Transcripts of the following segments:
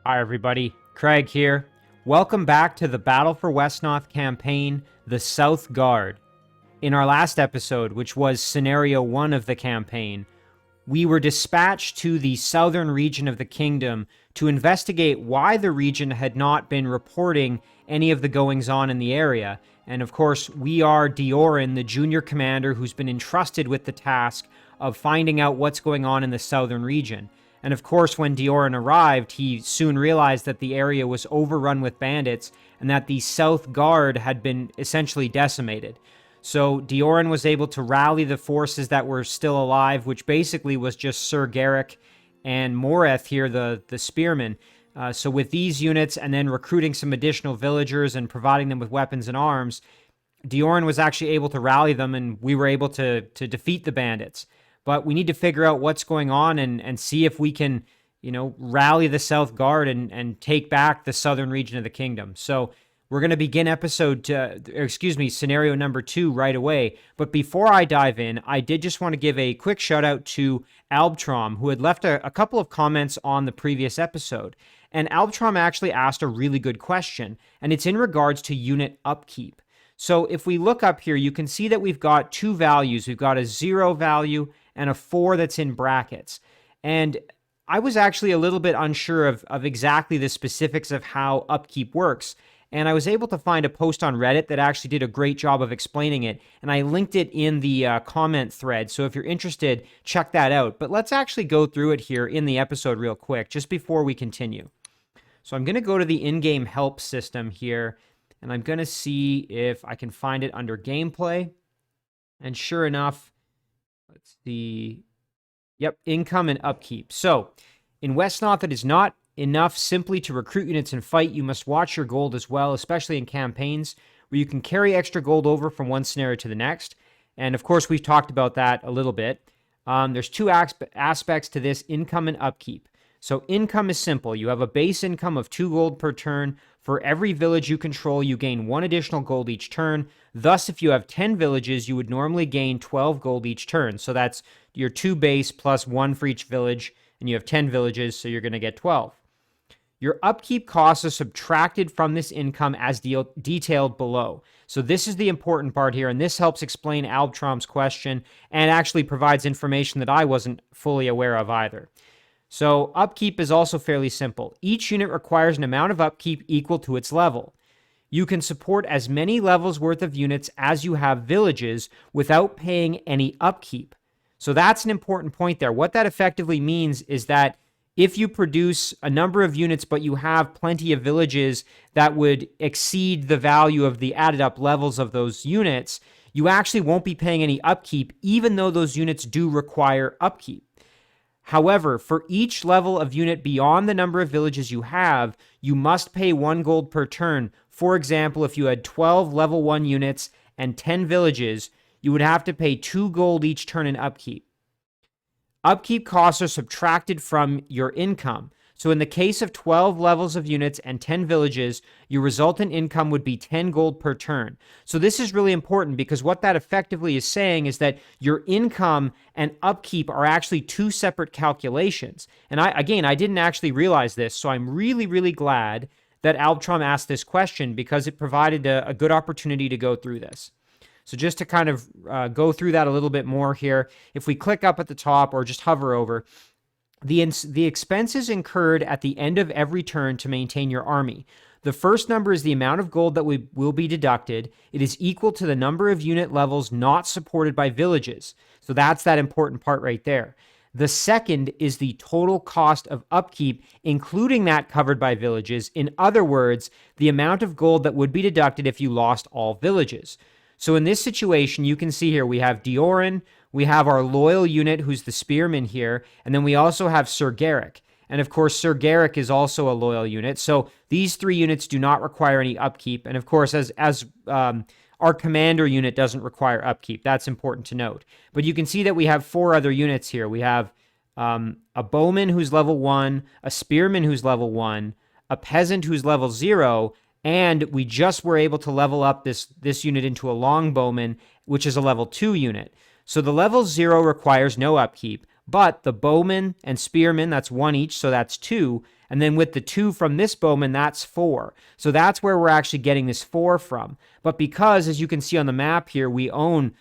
Hi everybody, Craig here. Welcome back to the Battle for Wesnoth campaign, the South Guard. In our last episode, which was Scenario 1 of the campaign, we were dispatched to the southern region of the kingdom to investigate why the region had not been reporting any of the goings-on in the area. And of course, we are Deoran, the junior commander who's been entrusted with the task of finding out what's going on in the southern region. And of course, when Deoran arrived, he soon realized that the area was overrun with bandits and that the South Guard had been essentially decimated. So Deoran was able to rally the forces that were still alive, which basically was just Sir Garrick and Moreth here, the spearmen. So with these units and then recruiting some additional villagers and providing them with weapons and arms, Deoran was actually able to rally them and we were able to defeat the bandits. But we need to figure out what's going on and see if we can, rally the South Guard and take back the southern region of the kingdom. So we're going to begin scenario number 2 right away. But before I dive in, I did just want to give a quick shout out to Albtrom, who had left a couple of comments on the previous episode. And Albtrom actually asked a really good question, and it's in regards to unit upkeep. So if we look up here, you can see that we've got two values. We've got a 0 value and a 4 that's in brackets. And I was actually a little bit unsure of exactly the specifics of how upkeep works. And I was able to find a post on Reddit that actually did a great job of explaining it. And I linked it in the comment thread. So if you're interested, check that out. But let's actually go through it here in the episode real quick, just before we continue. So I'm going to go to the in-game help system here. And I'm going to see if I can find it under gameplay. And sure enough, let's see. Yep, income and upkeep. So in Wesnoth, it is not enough simply to recruit units and fight. You must watch your gold as well, especially in campaigns where you can carry extra gold over from one scenario to the next. And of course, we've talked about that a little bit. There's two aspects to this, income and upkeep. So income is simple. You have a base income of 2 gold per turn. For every village you control, you gain 1 additional gold each turn. Thus, if you have 10 villages, you would normally gain 12 gold each turn. So that's your 2 base plus 1 for each village, and you have 10 villages, so you're going to get 12. Your upkeep costs are subtracted from this income as detailed below. So this is the important part here, and this helps explain Albtrom's question and actually provides information that I wasn't fully aware of either. So upkeep is also fairly simple. Each unit requires an amount of upkeep equal to its level. You can support as many levels worth of units as you have villages without paying any upkeep. So that's an important point there. What that effectively means is that if you produce a number of units but you have plenty of villages that would exceed the value of the added up levels of those units, you actually won't be paying any upkeep even though those units do require upkeep. However, for each level of unit beyond the number of villages you have, you must pay 1 gold per turn. For example, if you had 12 level 1 units and 10 villages, you would have to pay 2 gold each turn in upkeep. Upkeep costs are subtracted from your income. So in the case of 12 levels of units and 10 villages, your resultant income would be 10 gold per turn. So this is really important because what that effectively is saying is that your income and upkeep are actually 2 separate calculations. And I didn't actually realize this, so I'm really, really glad that Albtrom asked this question because it provided a good opportunity to go through this. So just to kind of go through that a little bit more here, if we click up at the top or just hover over, the expenses incurred at the end of every turn to maintain your army. The first number is the amount of gold that will be deducted. It is equal to the number of unit levels not supported by villages. So that's that important part right there. The second is the total cost of upkeep, including that covered by villages. In other words, the amount of gold that would be deducted if you lost all villages. So in this situation, you can see here we have Deoran, we have our loyal unit, who's the spearman here, and then we also have Sir Garrick. And of course, Sir Garrick is also a loyal unit. So these 3 units do not require any upkeep. And of course, as our commander unit doesn't require upkeep. That's important to note. But you can see that we have 4 other units here. We have a bowman who's level 1, a spearman who's level 1, a peasant who's level 0, and we just were able to level up this unit into a longbowman, which is a level 2 unit. So the level 0 requires no upkeep, But the bowman and spearman, that's 1 each, so that's 2. And then with the 2 from this bowman, that's 4. So that's where we're actually getting this 4 from. But because, as you can see on the map here, we own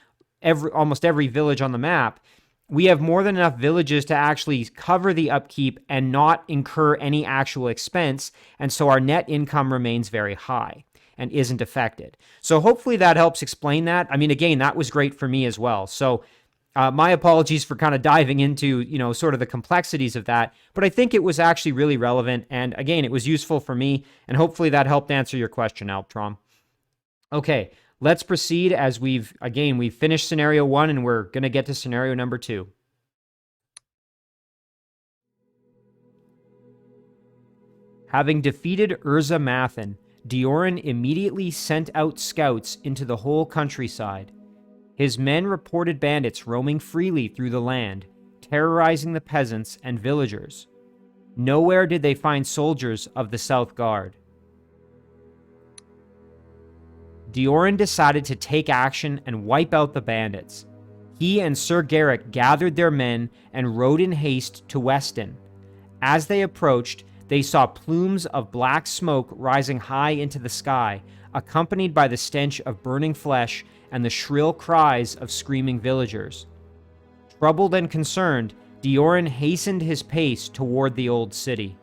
almost every village on the map, we have more than enough villages to actually cover the upkeep and not incur any actual expense. And so our net income remains very high and isn't affected. So hopefully that helps explain that. I mean, again, that was great for me as well. So my apologies for kind of diving into, sort of the complexities of that, but I think it was actually really relevant. And again, it was useful for me, and hopefully that helped answer your question, Alptrom. Okay, let's proceed as we've finished scenario 1 and we're going to get to scenario number 2. Having defeated Urza Mathin, Deoran immediately sent out scouts into the whole countryside. His men reported bandits roaming freely through the land, terrorizing the peasants and villagers. Nowhere did they find soldiers of the South Guard. Deoran decided to take action and wipe out the bandits. He and Sir Garrick gathered their men and rode in haste to Westin. As they approached, they saw plumes of black smoke rising high into the sky, accompanied by the stench of burning flesh and the shrill cries of screaming villagers. Troubled and concerned, Deoran hastened his pace toward the old city.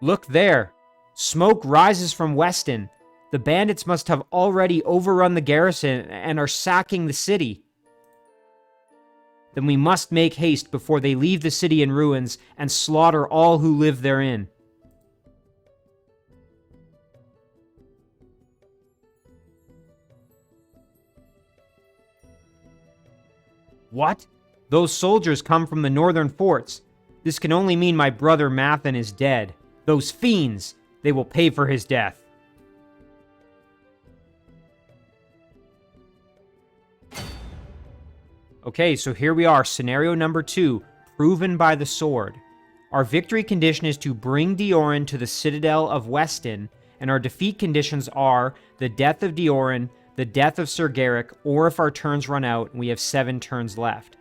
Look there! Smoke rises from Westin. The bandits must have already overrun the garrison and are sacking the city. Then we must make haste before they leave the city in ruins and slaughter all who live therein. What? Those soldiers come from the northern forts. This can only mean my brother Mathin is dead. Those fiends! They will pay for his death. Okay, so here we are, scenario number 2, proven by the sword. Our victory condition is to bring Deoran to the citadel of Westin, and our defeat conditions are the death of Deoran, the death of Sir Garrick, or if our turns run out, and we have 7 turns left.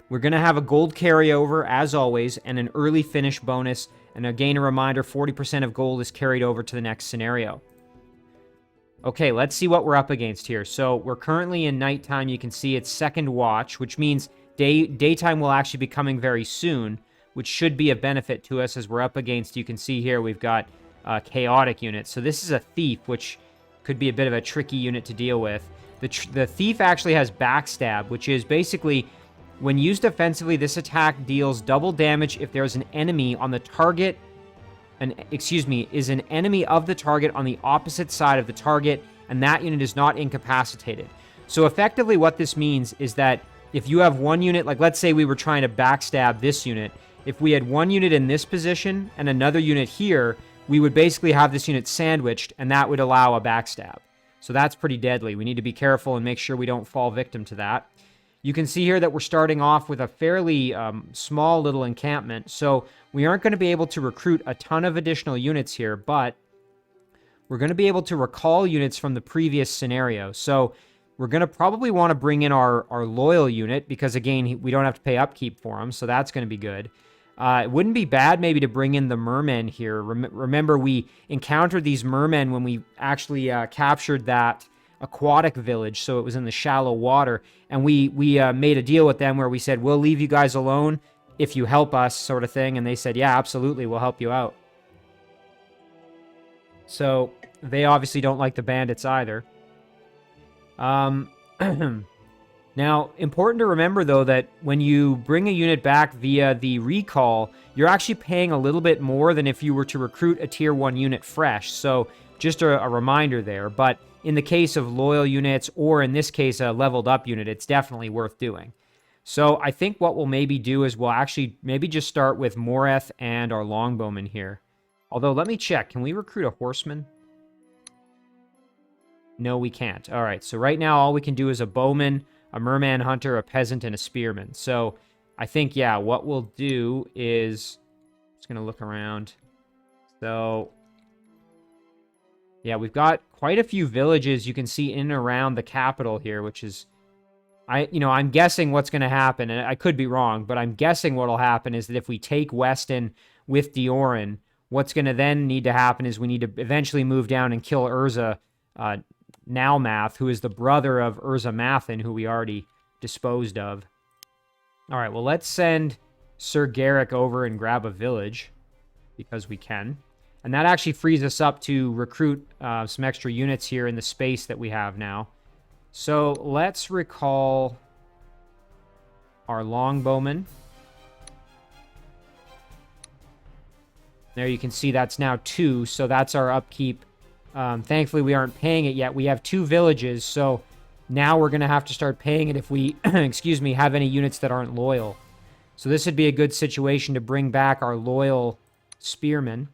We're going to have a gold carryover, as always, and an early finish bonus, and again a reminder, 40% of gold is carried over to the next scenario. Okay, let's see what we're up against here. So we're currently in nighttime. You can see it's second watch, which means daytime will actually be coming very soon, which should be a benefit to us as we're up against, you can see here, we've got chaotic units. So this is a thief, which could be a bit of a tricky unit to deal with. The thief actually has backstab, which is basically, when used offensively, this attack deals double damage if there's an enemy on the target, is an enemy of the target on the opposite side of the target, and that unit is not incapacitated. So effectively what this means is that if you have one unit, like let's say we were trying to backstab this unit, if we had one unit in this position and another unit here, we would basically have this unit sandwiched, and that would allow a backstab. So that's pretty deadly. We need to be careful and make sure we don't fall victim to that. You can see here that we're starting off with a fairly small little encampment, so we aren't going to be able to recruit a ton of additional units here, but we're going to be able to recall units from the previous scenario. So we're going to probably want to bring in our loyal unit, because again, we don't have to pay upkeep for them, so that's going to be good. It wouldn't be bad maybe to bring in the mermen here. Remember, we encountered these mermen when we actually captured that aquatic village, so it was in the shallow water, and we made a deal with them where we said, we'll leave you guys alone if you help us, sort of thing, and they said, yeah, absolutely, we'll help you out. So they obviously don't like the bandits either. Now, important to remember, though, that when you bring a unit back via the recall, you're actually paying a little bit more than if you were to recruit a tier 1 unit fresh, so just a reminder there. But in the case of loyal units, or in this case a leveled up unit, it's definitely worth doing. So I think what we'll maybe do is we'll actually maybe just start with Moreth and our longbowmen here. Although, let me check. Can we recruit a horseman? No, we can't. All right, so right now all we can do is a bowman, a merman hunter, a peasant, and a spearman. So I think, yeah, what we'll do is... just going to look around. So, yeah, we've got quite a few villages you can see in and around the capital here, which is, I'm guessing what's going to happen, and I could be wrong, but I'm guessing what'll happen is that if we take Westin with Deoran, what's going to then need to happen is we need to eventually move down and kill Urza Nalmath, who is the brother of Urza Mathin, who we already disposed of. All right, well, let's send Sir Garrick over and grab a village, because we can. And that actually frees us up to recruit some extra units here in the space that we have now. So let's recall our longbowmen. There you can see that's now 2, so that's our upkeep. Thankfully, we aren't paying it yet. We have 2 villages, so now we're going to have to start paying it if we, excuse me, have any units that aren't loyal. So this would be a good situation to bring back our loyal spearmen.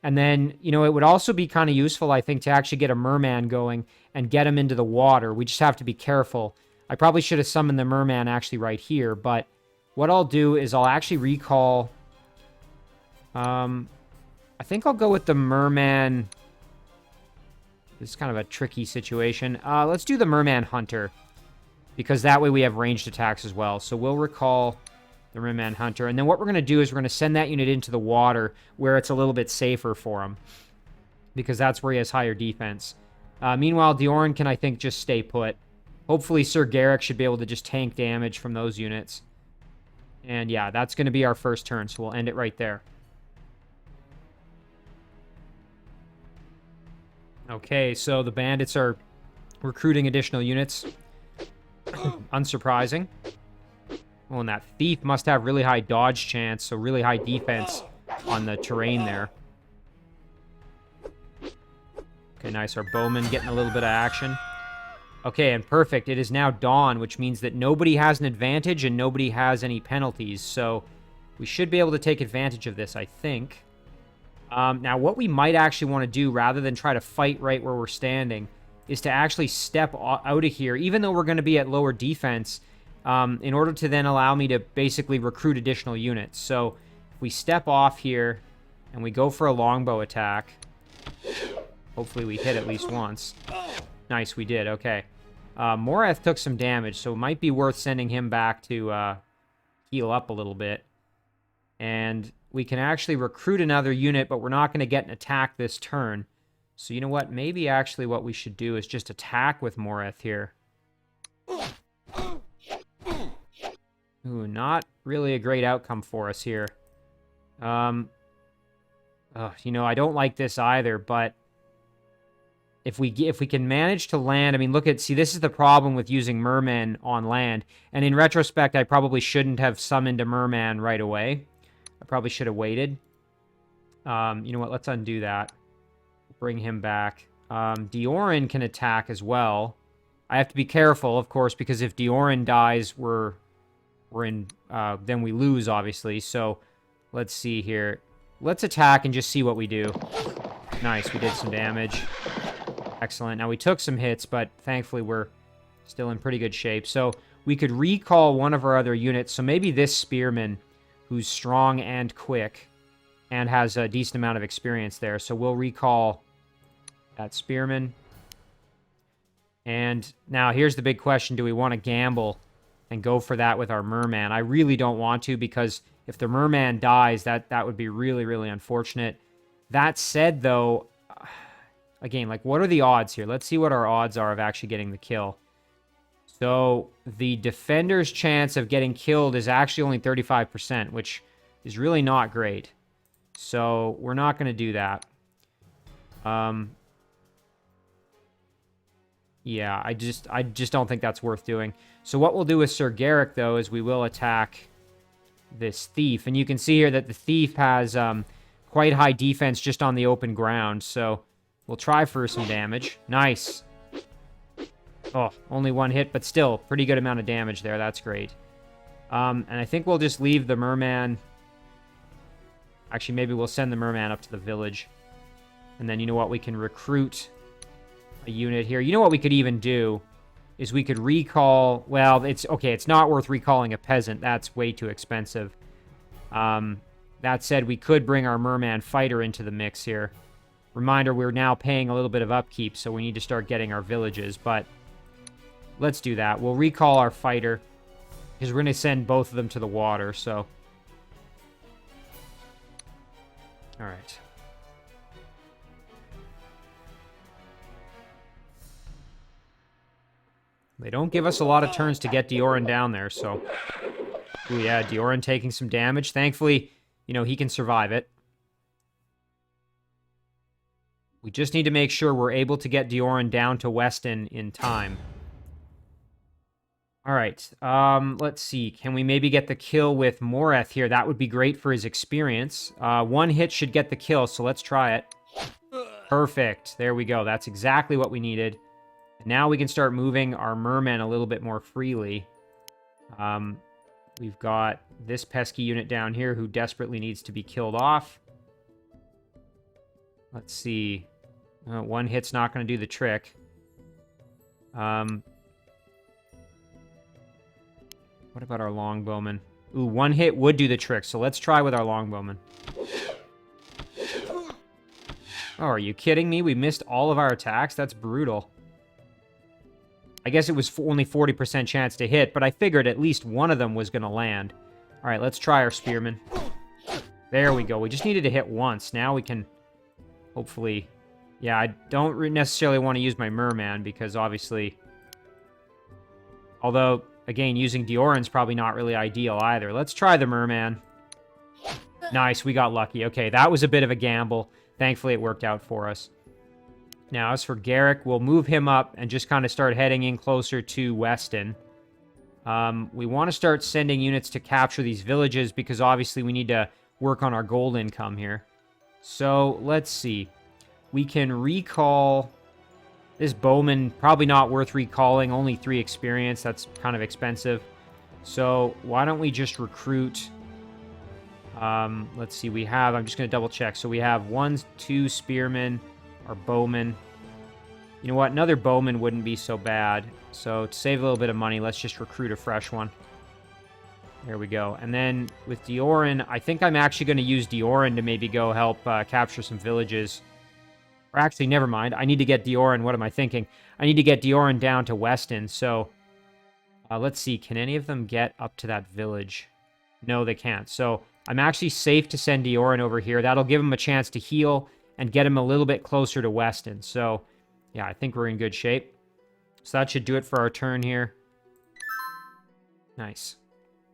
And then, it would also be kind of useful, I think, to actually get a merman going and get him into the water. We just have to be careful. I probably should have summoned the merman actually right here, but what I'll do is I'll actually recall... I think I'll go with the merman... This is kind of a tricky situation. Let's do the merman hunter, because that way we have ranged attacks as well. So we'll recall... the Merman Hunter. And then what we're going to do is we're going to send that unit into the water where it's a little bit safer for him, because that's where he has higher defense. Meanwhile, Deoran can, I think, just stay put. Hopefully, Sir Garrick should be able to just tank damage from those units. And yeah, that's going to be our first turn, so we'll end it right there. Okay, so the bandits are recruiting additional units. Unsurprising. Oh, and that thief must have really high dodge chance, so really high defense on the terrain there. Okay, nice. Our bowman getting a little bit of action. Okay, and perfect. It is now dawn, which means that nobody has an advantage and nobody has any penalties. So we should be able to take advantage of this, I think. Now, what we might actually want to do, rather than try to fight right where we're standing, is to actually step out of here, even though we're going to be at lower defense, in order to then allow me to basically recruit additional units. So if we step off here and we go for a longbow attack, hopefully we hit at least once. Nice, we did. Okay. Moreth took some damage, so it might be worth sending him back to heal up a little bit. And we can actually recruit another unit, but we're not going to get an attack this turn. So you know what? Maybe actually what we should do is just attack with Moreth here. Ooh, not really a great outcome for us here. I don't like this either, but if we can manage to land, I mean, see, this is the problem with using mermen on land. And in retrospect, I probably shouldn't have summoned a merman right away. I probably should have waited. You know what? Let's undo that. Bring him back. Deoran can attack as well. I have to be careful, of course, because if Deoran dies, then we lose, obviously. So let's see here. Let's attack and just see what we do. Nice, we did some damage. Excellent. Now we took some hits, but thankfully we're still in pretty good shape. So we could recall one of our other units. So maybe this spearman, who's strong and quick and has a decent amount of experience there. So we'll recall that spearman. And now here's the big question. Do we want to gamble and go for that with our merman? I really don't want to, because if the merman dies, that would be really, really unfortunate. That said, though, again, what are the odds here? Let's see what our odds are of actually getting the kill. So the defender's chance of getting killed is actually only 35%, which is really not great. So we're not going to do that. Yeah, I just don't think that's worth doing. So what we'll do with Sir Garrick, though, is we will attack this thief. And you can see here that the thief has quite high defense just on the open ground. So we'll try for some damage. Nice. Oh, only one hit, but still, pretty good amount of damage there. That's great. And I think we'll just leave the merman. Actually, maybe we'll send the merman up to the village. And then, you know what? We can recruit a unit here. You know what we could even do is we could recall... Well, it's okay. It's not worth recalling a peasant. That's way too expensive. That said, we could bring our merman fighter into the mix here. Reminder, we're now paying a little bit of upkeep, so we need to start getting our villages, but let's do that. We'll recall our fighter, because we're going to send both of them to the water, so... Alright. They don't give us a lot of turns to get Deoran down there, so... Ooh, yeah, Deoran taking some damage. Thankfully, you know, he can survive it. We just need to make sure we're able to get Deoran down to Westin in time. Alright, let's see. Can we maybe get the kill with Moreth here? That would be great for his experience. One hit should get the kill, so let's try it. Perfect. There we go. That's exactly what we needed. Now we can start moving our mermen a little bit more freely. We've got this pesky unit down here who desperately needs to be killed off. Let's see. One hit's not going to do the trick. What about our longbowman? Ooh, one hit would do the trick, so let's try with our longbowman. Oh, are you kidding me? We missed all of our attacks? That's brutal. I guess it was only 40% chance to hit, but I figured at least one of them was going to land. All right, let's try our spearman. There we go. We just needed to hit once. Now we can hopefully... Yeah, I don't necessarily want to use my merman because obviously... Although, again, using Deoran's probably not really ideal either. Let's try the merman. Nice, we got lucky. Okay, that was a bit of a gamble. Thankfully, it worked out for us. Now, as for Garrick, we'll move him up and just kind of start heading in closer to Westin. We want to start sending units to capture these villages because obviously we need to work on our gold income here. So, let's see. We can recall... This bowman, probably not worth recalling. Only 3 experience. That's kind of expensive. So, why don't we just recruit... let's see, we have... I'm just going to double check. So, we have 1, 2 spearmen... Our bowman. You know what? Another bowman wouldn't be so bad. So to save a little bit of money, let's just recruit a fresh one. There we go. And then with Deoran, I think I'm actually going to use Deoran to maybe go help capture some villages. Or actually, never mind. I need to get Deoran. What am I thinking? I need to get Deoran down to Westin. So let's see. Can any of them get up to that village? No, they can't. So I'm actually safe to send Deoran over here. That'll give him a chance to heal and get him a little bit closer to Westin. So, yeah, I think we're in good shape. So that should do it for our turn here. Nice.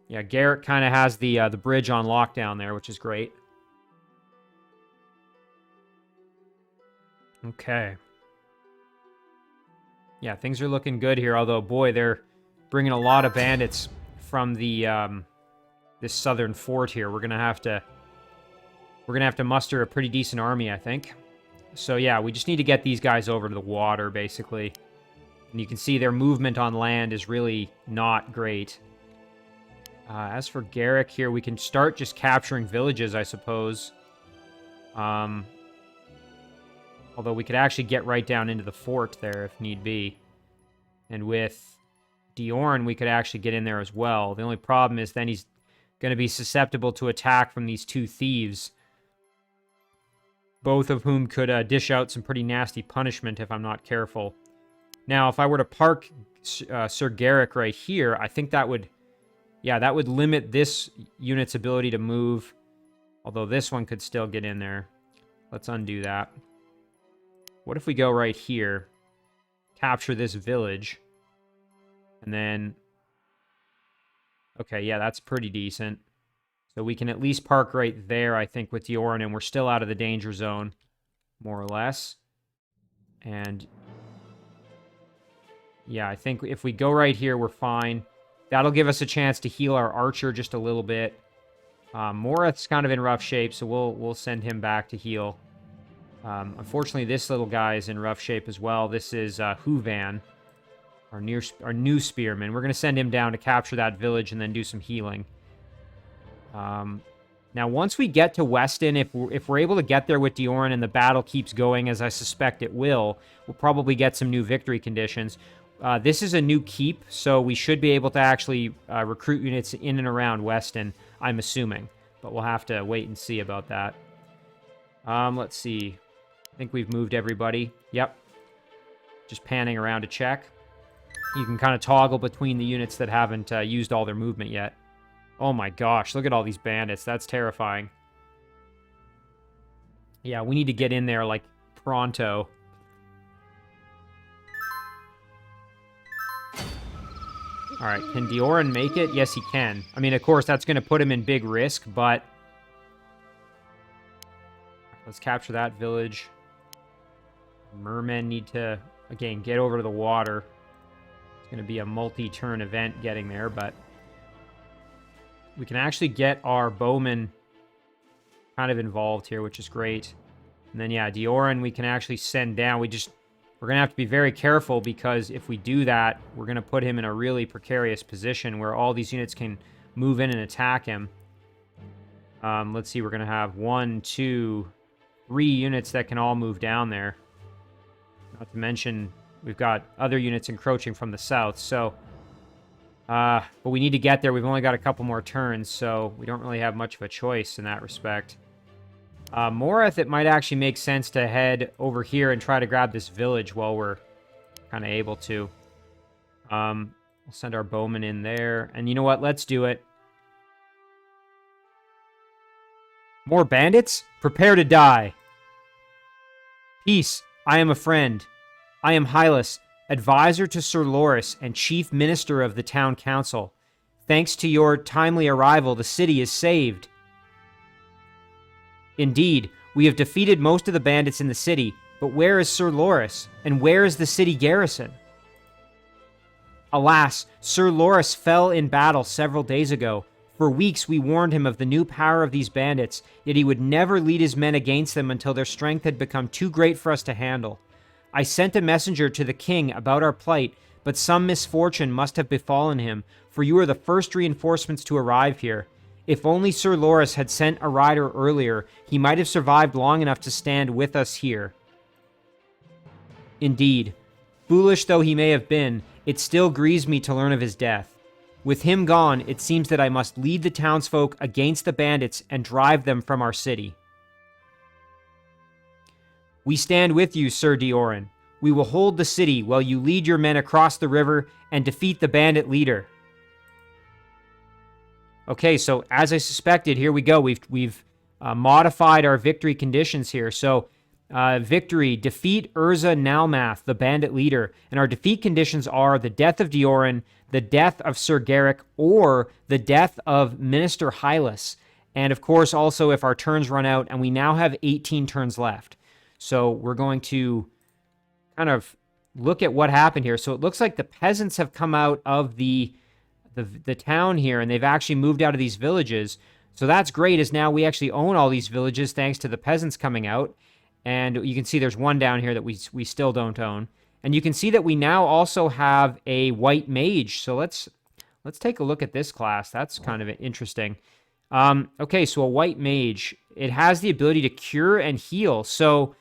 Yeah, Garrett kind of has the bridge on lockdown there, which is great. Okay. Yeah, things are looking good here, although, boy, they're bringing a lot of bandits from the this southern fort here. We're going to have to muster a pretty decent army, I think. So, yeah, we just need to get these guys over to the water, basically. And you can see their movement on land is really not great. As for Garrick here, we can start just capturing villages, I suppose. Although we could actually get right down into the fort there if need be. And with Deoran, we could actually get in there as well. The only problem is then he's going to be susceptible to attack from these 2 thieves. Both of whom could dish out some pretty nasty punishment if I'm not careful. Now, if I were to park Sir Garrick right here, I think that would... Yeah, that would limit this unit's ability to move. Although this one could still get in there. Let's undo that. What if we go right here, capture this village, and then... Okay, yeah, that's pretty decent. So we can at least park right there, I think, with Deoran, and we're still out of the danger zone, more or less. And... yeah, I think if we go right here, we're fine. That'll give us a chance to heal our archer just a little bit. Moreth's kind of in rough shape, so we'll send him back to heal. Unfortunately, this little guy is in rough shape as well. This is Huvan, our new spearman. We're going to send him down to capture that village and then do some healing. Now, once we get to Westin, if we're able to get there with Deoran and the battle keeps going, as I suspect it will, we'll probably get some new victory conditions. This is a new keep, so we should be able to actually recruit units in and around Westin, I'm assuming. but we'll have to wait and see about that. Let's see. I think we've moved everybody. Yep. Just panning around to check. You can kind of toggle between the units that haven't used all their movement yet. Oh my gosh, look at all these bandits. That's terrifying. Yeah, we need to get in there, like, pronto. Alright, can Deoran make it? Yes, he can. I mean, of course, that's going to put him in big risk, but... Let's capture that village. Mermen need to, again, get over to the water. It's going to be a multi-turn event getting there, but... We can actually get our bowmen kind of involved here, which is great. And then, yeah, Deoran we can actually send down. We're going to have to be very careful, because if we do that, we're going to put him in a really precarious position where all these units can move in and attack him. Let's see, we're going to have 1, 2, 3 units that can all move down there. Not to mention, we've got other units encroaching from the south, so... but we need to get there. We've only got a couple more turns, so we don't really have much of a choice in that respect. Moreth, it might actually make sense to head over here and try to grab this village while we're kind of able to. We'll send our bowmen in there. And you know what? Let's do it. More bandits? Prepare to die. Peace. I am a friend. I am Hylas, advisor to Sir Loris and chief minister of the town council. Thanks to your timely arrival, the city is saved. Indeed, we have defeated most of the bandits in the city, but where is Sir Loris, and where is the city garrison? Alas, Sir Loris fell in battle several days ago. For weeks we warned him of the new power of these bandits, yet he would never lead his men against them until their strength had become too great for us to handle. I sent a messenger to the king about our plight, but some misfortune must have befallen him, for you are the first reinforcements to arrive here. If only Sir Loris had sent a rider earlier, he might have survived long enough to stand with us here. Indeed, foolish though he may have been, it still grieves me to learn of his death. With him gone, it seems that I must lead the townsfolk against the bandits and drive them from our city. We stand with you, Sir Deoran. We will hold the city while you lead your men across the river and defeat the bandit leader. Okay, so as I suspected, here we go. We've modified our victory conditions here. So, victory, defeat Urza Nalmath, the bandit leader. And our defeat conditions are the death of Deoran, the death of Sir Garrick, or the death of Minister Hylas. And of course, also if our turns run out, and we now have 18 turns left. So we're going to kind of look at what happened here. So it looks like the peasants have come out of the town here, and they've actually moved out of these villages. So that's great, as now we actually own all these villages thanks to the peasants coming out. And you can see there's one down here that we still don't own. And you can see that we now also have a white mage. So let's take a look at this class. That's kind of interesting. Okay, so a white mage. It has the ability to cure and heal. So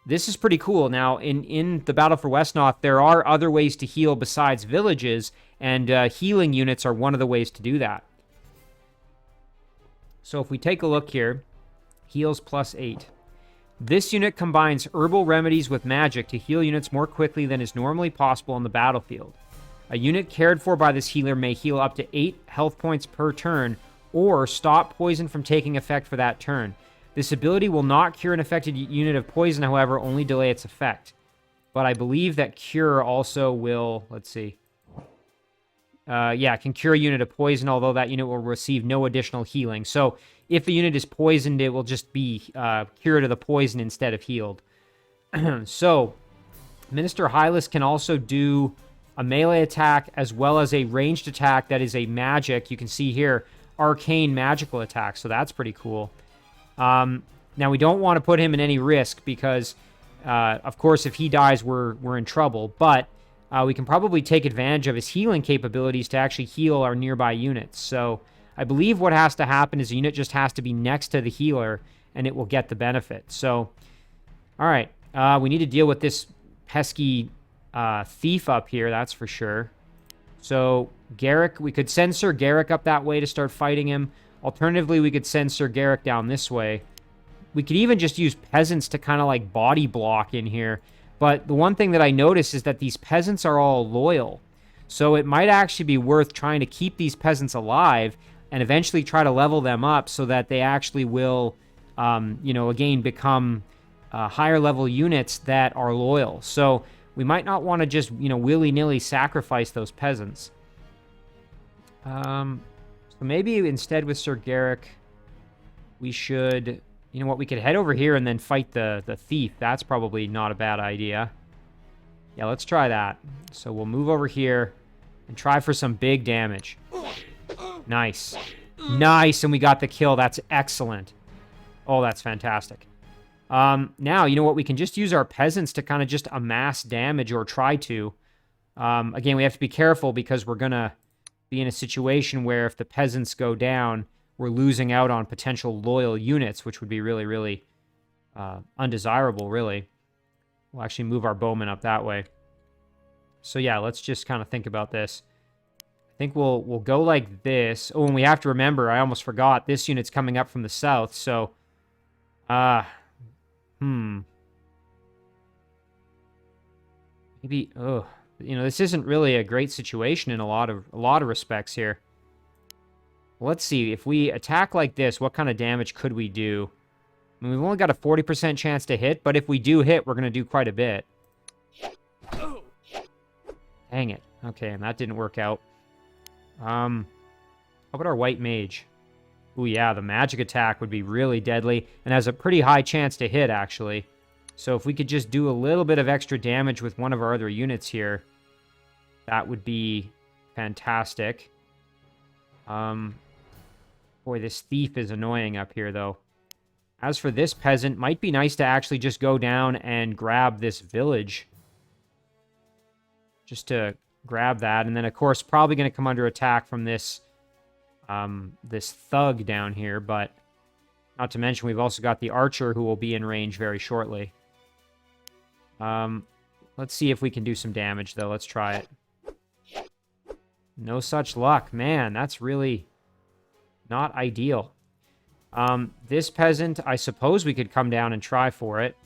this is pretty cool. Now, in the Battle for Wesnoth, there are other ways to heal besides villages, and healing units are one of the ways to do that. So if we take a look here, heals +8. This unit combines herbal remedies with magic to heal units more quickly than is normally possible on the battlefield. A unit cared for by this healer may heal up to 8 health points per turn, or stop poison from taking effect for that turn. This ability will not cure an affected unit of poison, however, only delay its effect. But I believe that cure also will, let's see. Yeah, can cure a unit of poison, although that unit will receive no additional healing. So if a unit is poisoned, it will just be cured of the poison instead of healed. So Minister Hylas can also do a melee attack as well as a ranged attack that is a magic. You can see here, arcane magical attack. So that's pretty cool. Now we don't want to put him in any risk because, of course, if he dies, we're in trouble. But we can probably take advantage of his healing capabilities to actually heal our nearby units. So I believe what has to happen is the unit just has to be next to the healer, and it will get the benefit. So, all right, we need to deal with this pesky thief up here, that's for sure. So Garrick, we could send Sir Garrick up that way to start fighting him. Alternatively, we could send Sir Garrick down this way. We could even just use peasants to kind of like body block in here. But the one thing that I notice is that these peasants are all loyal. So it might actually be worth trying to keep these peasants alive and eventually try to level them up so that they actually will, again, become higher level units that are loyal. So we might not want to just, willy-nilly sacrifice those peasants. So maybe instead with Sir Garrick, we should, we could head over here and then fight the thief. That's probably not a bad idea. Yeah, let's try that. So we'll move over here and try for some big damage. Nice. Nice, and we got the kill. That's excellent. Oh, that's fantastic. Now, you know what? We can just use our peasants to kind of just amass damage or try to. Again, we have to be careful because we're going to be in a situation where if the peasants go down, we're losing out on potential loyal units, which would be really, really undesirable, really. We'll actually move our bowmen up that way. So yeah, let's just kind of think about this. I think we'll go like this. Oh, and we have to remember, I almost forgot, this unit's coming up from the south, so... Maybe, this isn't really a great situation in a lot of respects here. Let's see, if we attack like this, what kind of damage could we do? I mean, we've only got a 40% chance to hit, but if we do hit, we're going to do quite a bit. Dang it. Okay, and that didn't work out. How about our white mage? Ooh, yeah, the magic attack would be really deadly and has a pretty high chance to hit, actually. So if we could just do a little bit of extra damage with one of our other units here, that would be fantastic. Boy, this thief is annoying up here, though. As for this peasant, might be nice to actually just go down and grab this village. Just to grab that. And then, of course, probably going to come under attack from this this thug down here. But not to mention, we've also got the archer who will be in range very shortly. Let's see if we can do some damage, though. Let's try it. No such luck. Man, that's really not ideal. This peasant, I suppose we could come down and try for it.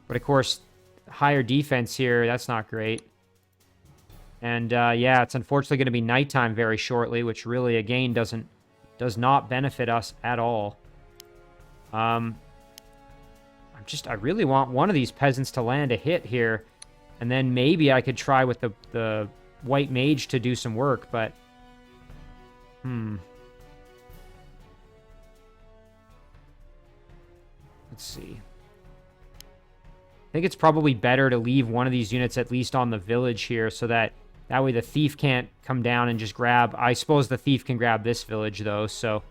But, of course, higher defense here, that's not great. And, yeah, it's unfortunately going to be nighttime very shortly, which really, again, does not benefit us at all. I really want one of these peasants to land a hit here. And then maybe I could try with the white mage to do some work, but... Let's see. I think it's probably better to leave one of these units at least on the village here so that way the thief can't come down and just grab... I suppose the thief can grab this village, though, so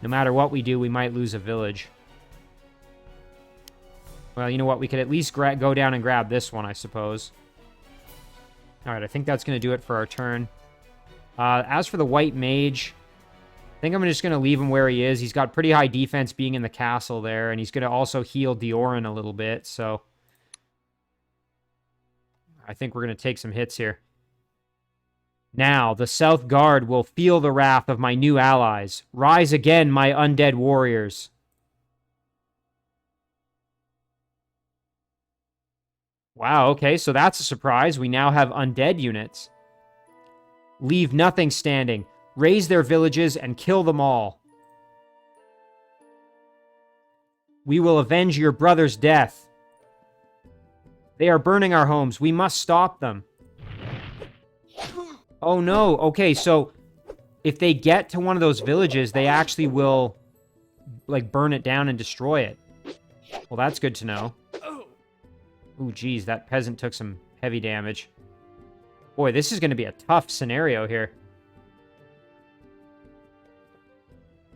no matter what we do, we might lose a village. Well, you know what? We could at least go down and grab this one, I suppose. Alright, I think that's going to do it for our turn. As for the white mage, I think I'm just going to leave him where he is. He's got pretty high defense being in the castle there, and he's going to also heal Deoran a little bit, so... I think we're going to take some hits here. Now, the South Guard will feel the wrath of my new allies. Rise again, my undead warriors. Wow, okay, so that's a surprise. We now have undead units. Leave nothing standing. Raise their villages and kill them all. We will avenge your brother's death. They are burning our homes. We must stop them. Oh no, okay, so if they get to one of those villages, they actually will, like, burn it down and destroy it. Well, that's good to know. Ooh, geez, that peasant took some heavy damage. Boy, this is going to be a tough scenario here.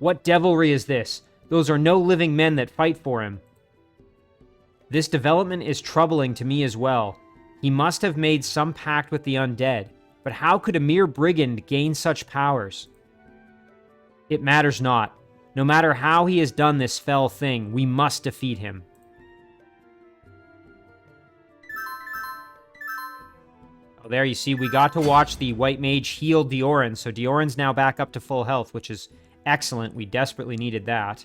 What devilry is this? Those are no living men that fight for him. This development is troubling to me as well. He must have made some pact with the undead. But how could a mere brigand gain such powers? It matters not. No matter how he has done this fell thing, we must defeat him. Oh, there you see, we got to watch the white mage heal Deoran, so Deoran's now back up to full health, which is Excellent. We desperately needed that.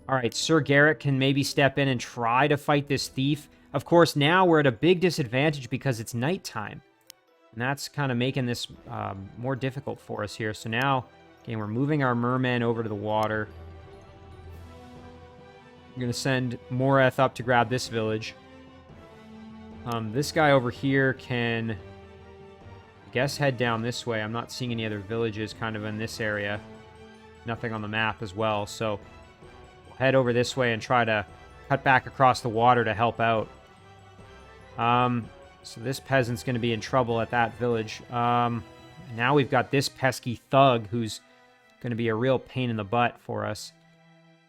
All right, Sir Garrett can maybe step in and try to fight this thief. Of course, now we're at a big disadvantage because it's nighttime. And that's kind of making this more difficult for us here. So now, again, we're moving our mermen over to the water. I'm going to send Moreth up to grab this village. This guy over here can, I guess, head down this way. I'm not seeing any other villages kind of in this area. Nothing on the map as well, so we'll head over this way and try to cut back across the water to help out. So this peasant's going to be in trouble at that village. Now we've got this pesky thug who's going to be a real pain in the butt for us.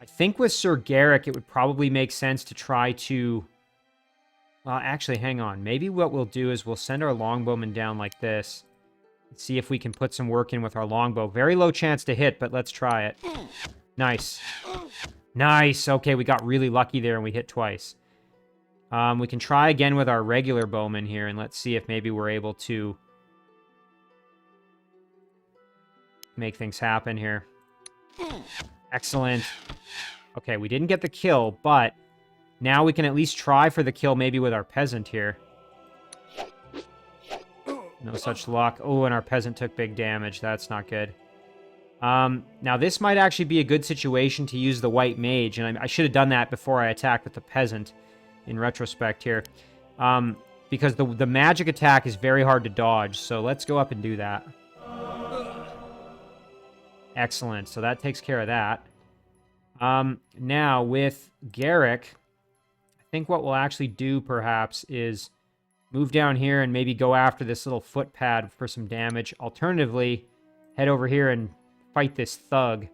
I think with Sir Garrick, it would probably make sense to try to... Well, actually, hang on. Maybe what we'll do is we'll send our longbowman down like this. See if we can put some work in with our longbow. Very low chance to hit, but let's try it. Nice. Nice. Okay, we got really lucky there and we hit twice. We can try again with our regular bowman here, and let's see if maybe we're able to make things happen here. Excellent. Okay, we didn't get the kill, but now we can at least try for the kill maybe with our peasant here. No such luck. Oh, and our peasant took big damage. That's not good. Now, this might actually be a good situation to use the white mage, and I should have done that before I attacked with the peasant, in retrospect here. Because the magic attack is very hard to dodge, so let's go up and do that. Excellent. So that takes care of that. Now, with Garrick, I think what we'll actually do, perhaps, is move down here and maybe go after this little footpad for some damage. Alternatively, head over here and fight this thug.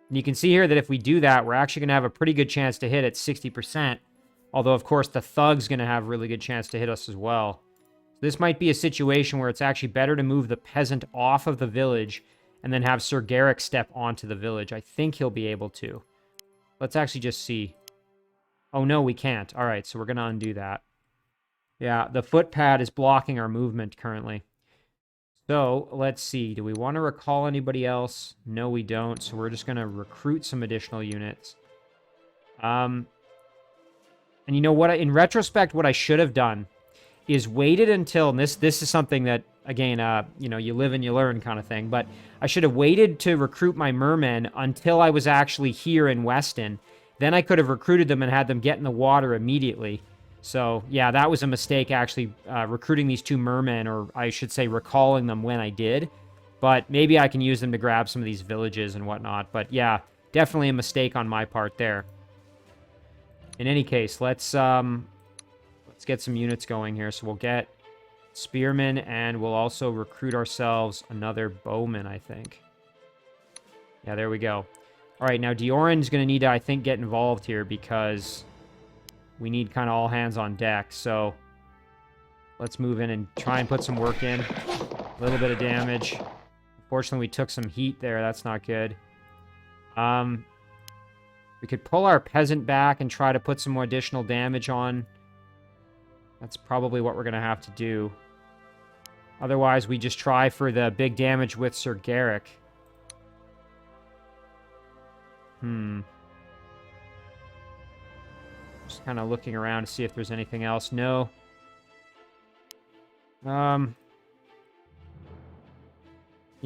And you can see here that if we do that, we're actually going to have a pretty good chance to hit at 60%. Although, of course, the thug's going to have a really good chance to hit us as well. So this might be a situation where it's actually better to move the peasant off of the village and then have Sir Garrick step onto the village. I think he'll be able to. Let's actually just see. Oh, no, we can't. All right, so we're going to undo that. Yeah, the footpad is blocking our movement currently. So, let's see. Do we want to recall anybody else? No, we don't. So we're just going to recruit some additional units. And you know what? In retrospect, what I should have done is waited until... And this is something that, again, you know, you live and you learn kind of thing. But I should have waited to recruit my mermen until I was actually here in Westin. Then I could have recruited them and had them get in the water immediately. So, yeah, that was a mistake, actually, recruiting these two mermen, or I should say recalling them when I did. But maybe I can use them to grab some of these villages and whatnot. But, yeah, definitely a mistake on my part there. In any case, let's get some units going here. So we'll get spearmen, and we'll also recruit ourselves another bowman, I think. Yeah, there we go. All right, now Deoran's going to need to, I think, get involved here because... we need kind of all hands on deck, so let's move in and try and put some work in. A little bit of damage. Unfortunately, we took some heat there. That's not good. We could pull our peasant back and try to put some more additional damage on. That's probably what we're going to have to do. Otherwise, we just try for the big damage with Sir Garrick. Just kind of looking around to see if there's anything else. No. Yeah,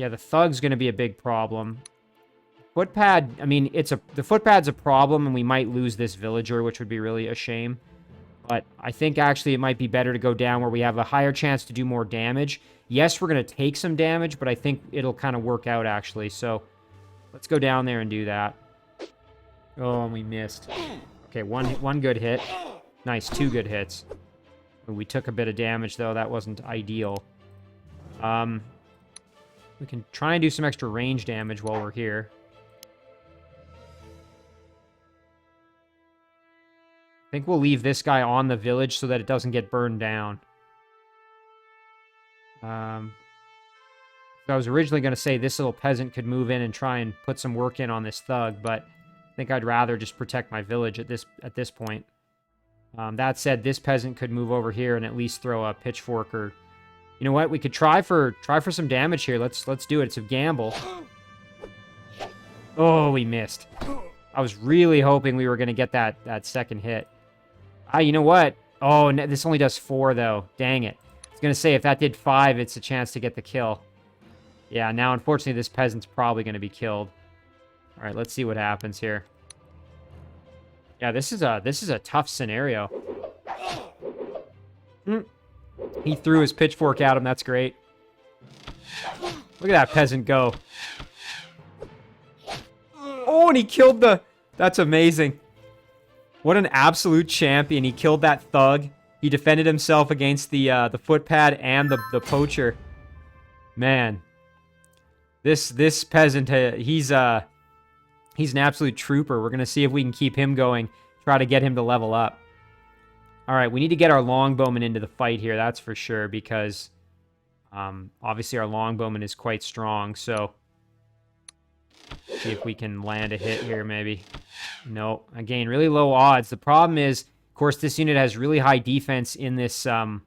the thug's going to be a big problem. Footpad, I mean, the footpad's a problem, and we might lose this villager, which would be really a shame. But I think, actually, it might be better to go down where we have a higher chance to do more damage. Yes, we're going to take some damage, but I think it'll kind of work out, actually. So, let's go down there and do that. Oh, and we missed. Okay, one good hit. Nice, 2 good hits. We took a bit of damage, though. That wasn't ideal. We can try and do some extra range damage while we're here. I think we'll leave this guy on the village so that it doesn't get burned down. I was originally going to say this little peasant could move in and try and put some work in on this thug, but I think I'd rather just protect my village at this point. That said, this peasant could move over here and at least throw a pitchfork, or you know what? We could try for some damage here. Let's do it. It's a gamble. Oh, we missed. I was really hoping we were going to get that second hit. Ah, you know what? Oh, no, this only does 4, though. Dang it. I was going to say, if that did 5, it's a chance to get the kill. Yeah, now, unfortunately, this peasant's probably going to be killed. All right, let's see what happens here. Yeah, this is a tough scenario. He threw his pitchfork at him. That's great. Look at that peasant go. Oh, and he killed the... That's amazing. What an absolute champion. He killed that thug. He defended himself against the footpad and the poacher. Man. This peasant, he's an absolute trooper. We're going to see if we can keep him going. Try to get him to level up. All right, we need to get our longbowman into the fight here, that's for sure, because obviously our longbowman is quite strong, so see if we can land a hit here, maybe. No, again, really low odds. The problem is, of course, this unit has really high defense in this, the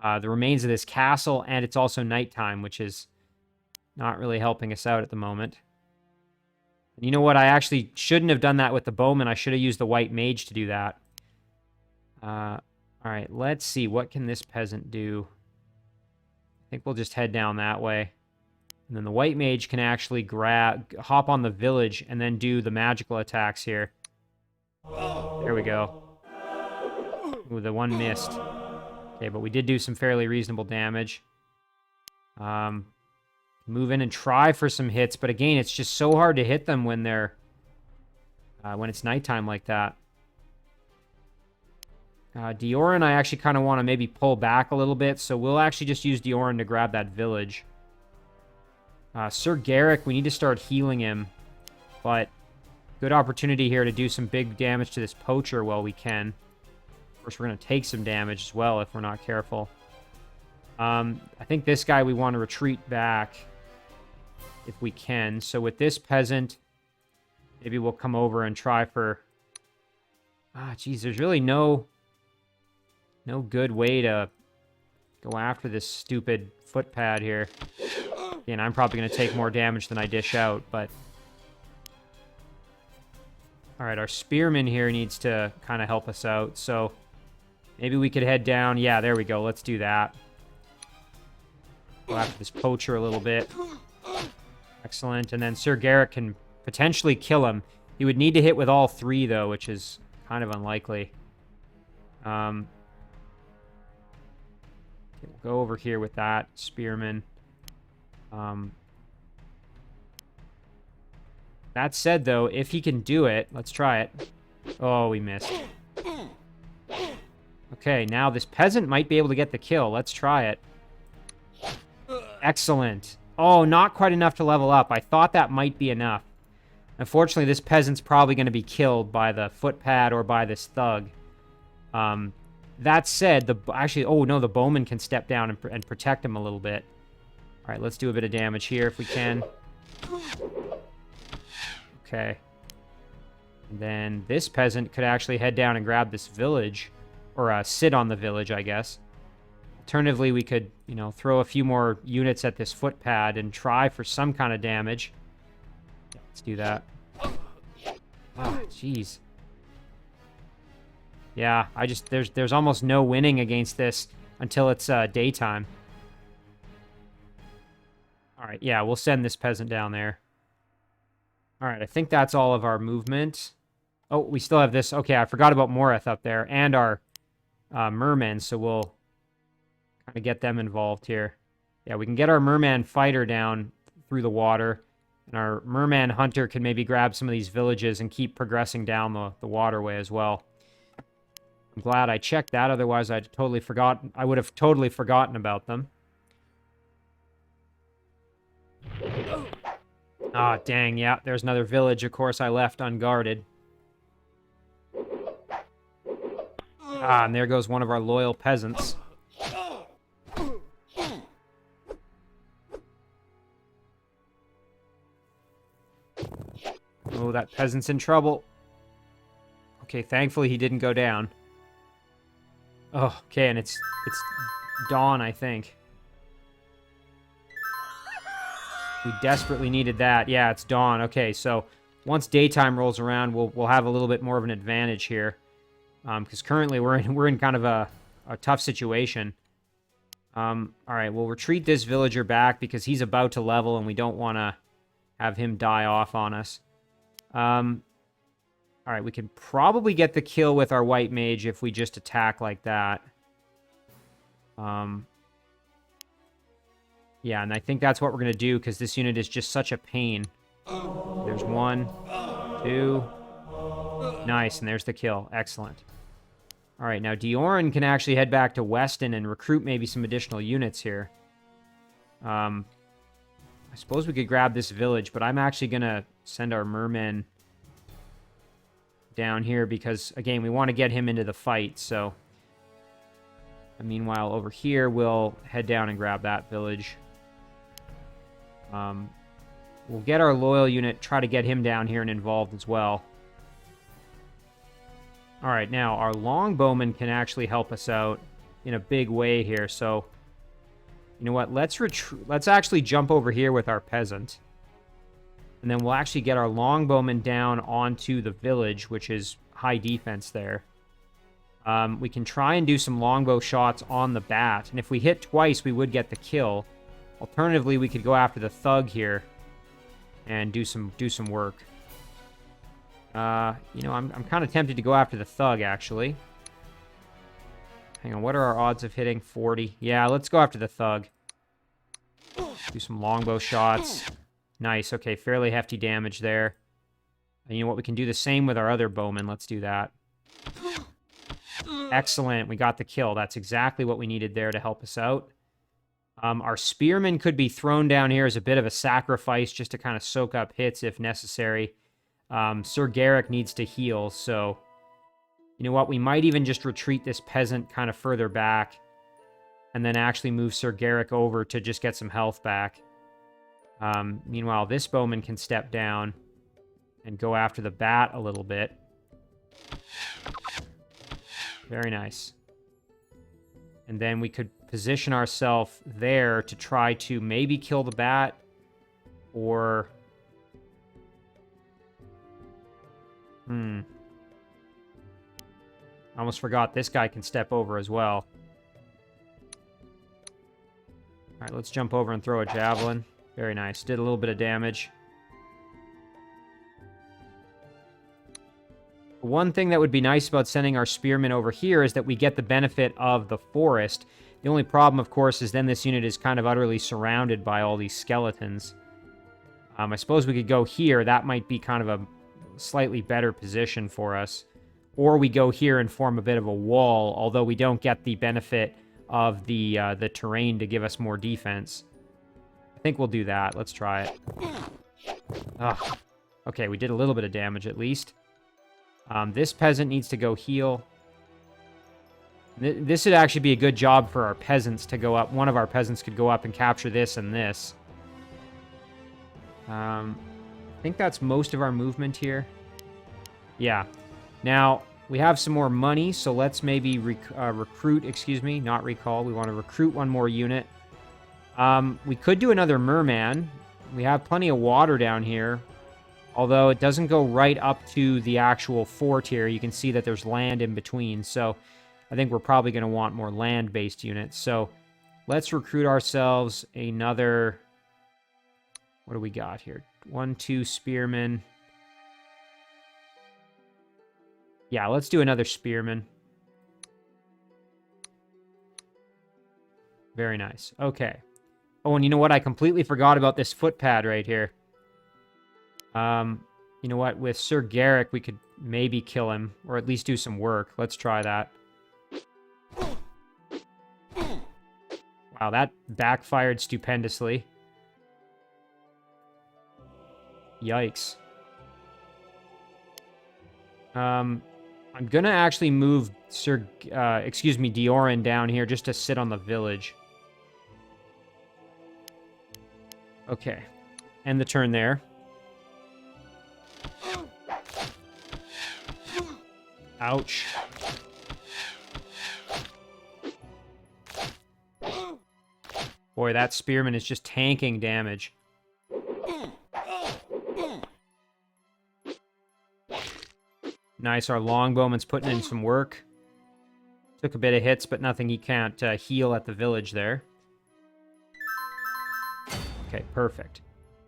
remains of this castle, and it's also nighttime, which is not really helping us out at the moment. You know what? I actually shouldn't have done that with the bowman. I should have used the white mage to do that. All right, let's see. What can this peasant do? I think we'll just head down that way. And then the white mage can actually hop on the village and then do the magical attacks here. There we go. Ooh, the one missed. Okay, but we did do some fairly reasonable damage. Move in and try for some hits, but again, it's just so hard to hit them when they're when it's nighttime like that. Deoran, I actually kind of want to maybe pull back a little bit, so we'll actually just use Deoran to grab that village. Sir Garrick, we need to start healing him, but good opportunity here to do some big damage to this poacher while we can. Of course, we're going to take some damage as well if we're not careful. I think this guy we want to retreat back if we can. So with this peasant, maybe we'll come over and try for... geez, there's really no good way to go after this stupid footpad here. Again, I'm probably going to take more damage than I dish out, but... Alright, our spearman here needs to kind of help us out, so... Maybe we could head down. Yeah, there we go. Let's do that. Go after this poacher a little bit. Excellent. And then Sir Garrick can potentially kill him. He would need to hit with all 3, though, which is kind of unlikely. Okay, we'll go over here with that spearman. That said, though, if he can do it, let's try it. Oh, we missed. Okay, now this peasant might be able to get the kill. Let's try it. Excellent. Oh, not quite enough to level up. I thought that might be enough. Unfortunately, this peasant's probably going to be killed by the footpad or by this thug. That said, actually, oh no, the bowman can step down and protect him a little bit. All right, let's do a bit of damage here if we can. Okay. And then this peasant could actually head down and grab this village. Or sit on the village, I guess. Alternatively, we could, you know, throw a few more units at this footpad and try for some kind of damage. Yeah, let's do that. Oh, jeez. Yeah, there's almost no winning against this until it's daytime. All right, yeah, we'll send this peasant down there. All right, I think that's all of our movement. Oh, we still have this. Okay, I forgot about Moreth up there and our mermen, so we'll kind of get them involved here. Yeah, we can get our merman fighter down through the water, and our merman hunter can maybe grab some of these villages and keep progressing down the waterway as well. I'm glad I checked that, otherwise I would have totally forgotten about them. Ah, dang, yeah, there's another village, of course, I left unguarded. Ah, and there goes one of our loyal peasants. Oh, that peasant's in trouble. Okay, thankfully he didn't go down. Oh, okay, and it's dawn, I think. We desperately needed that. Yeah, it's dawn. Okay, so once daytime rolls around, we'll have a little bit more of an advantage here. Because currently we're in kind of a tough situation. All right, we'll retreat this villager back because he's about to level and we don't want to have him die off on us. All right, we can probably get the kill with our white mage if we just attack like that. Yeah, and I think that's what we're going to do because this unit is just such a pain. There's 1, 2. Nice, and there's the kill. Excellent. All right, now Deoran can actually head back to Westin and recruit maybe some additional units here. I suppose we could grab this village, but I'm actually going to send our mermen down here because, again, we want to get him into the fight, so... And meanwhile, over here, we'll head down and grab that village. We'll get our loyal unit, try to get him down here and involved as well. All right, now, our longbowman can actually help us out in a big way here, so... You know what, let's actually jump over here with our peasant. And then we'll actually get our longbowman down onto the village, which is high defense there. We can try and do some longbow shots on the bat, and if we hit twice, we would get the kill. Alternatively, we could go after the thug here and do some work. You know, I'm kind of tempted to go after the thug, actually. Hang on, what are our odds of hitting? 40. Yeah, let's go after the thug. Do some longbow shots. Nice, okay, fairly hefty damage there. And you know what, we can do the same with our other bowman. Let's do that. Excellent, we got the kill. That's exactly what we needed there to help us out. Our spearman could be thrown down here as a bit of a sacrifice just to kind of soak up hits if necessary. Sir Garrick needs to heal, so... You know what, we might even just retreat this peasant kind of further back and then actually move Sir Garrick over to just get some health back. Meanwhile, this bowman can step down and go after the bat a little bit. Very nice. And then we could position ourselves there to try to maybe kill the bat or... I almost forgot this guy can step over as well. Alright, let's jump over and throw a javelin. Very nice. Did a little bit of damage. One thing that would be nice about sending our spearmen over here is that we get the benefit of the forest. The only problem, of course, is then this unit is kind of utterly surrounded by all these skeletons. I suppose we could go here. That might be kind of a slightly better position for us. Or we go here and form a bit of a wall, although we don't get the benefit of the terrain to give us more defense. I think we'll do that. Let's try it. Ugh. Okay, we did a little bit of damage at least. This peasant needs to go heal. This would actually be a good job for our peasants to go up. One of our peasants could go up and capture this and this. I think that's most of our movement here. Yeah. Now, we have some more money, so let's maybe recruit, excuse me, not recall. We want to recruit one more unit. We could do another merman. We have plenty of water down here, although it doesn't go right up to the actual fort here. You can see that there's land in between, so I think we're probably going to want more land-based units. So let's recruit ourselves another... What do we got here? 1, 2 spearmen. Yeah, let's do another spearman. Very nice. Okay. Oh, and you know what? I completely forgot about this footpad right here. You know what? With Sir Garrick, we could maybe kill him, or at least do some work. Let's try that. Wow, that backfired stupendously. Yikes. I'm gonna actually move Deoran down here just to sit on the village. Okay. End the turn there. Ouch. Boy, that spearman is just tanking damage. Nice, our longbowman's putting in some work. Took a bit of hits, but nothing he can't heal at the village there. Okay, perfect.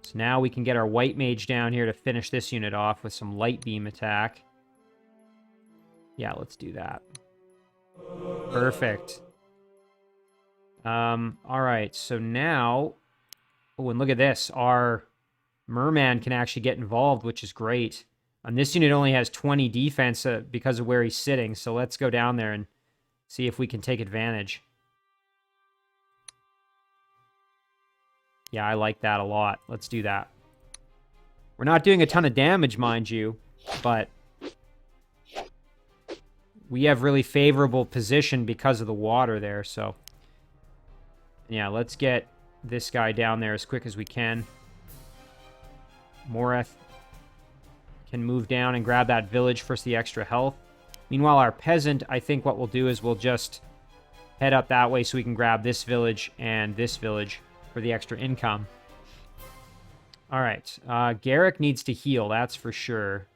So now we can get our white mage down here to finish this unit off with some light beam attack. Yeah, let's do that. Perfect. Alright, so now... Oh, and look at this. Our merman can actually get involved, which is great. And this unit only has 20 defense because of where he's sitting, so let's go down there and see if we can take advantage. Yeah, I like that a lot. Let's do that. We're not doing a ton of damage, mind you, but we have really favorable position because of the water there, so... Yeah, let's get this guy down there as quick as we can. Moreth can move down and grab that village for the extra health. Meanwhile, our peasant, I think what we'll do is we'll just head up that way so we can grab this village and this village for the extra income. All right. Garrick needs to heal, that's for sure.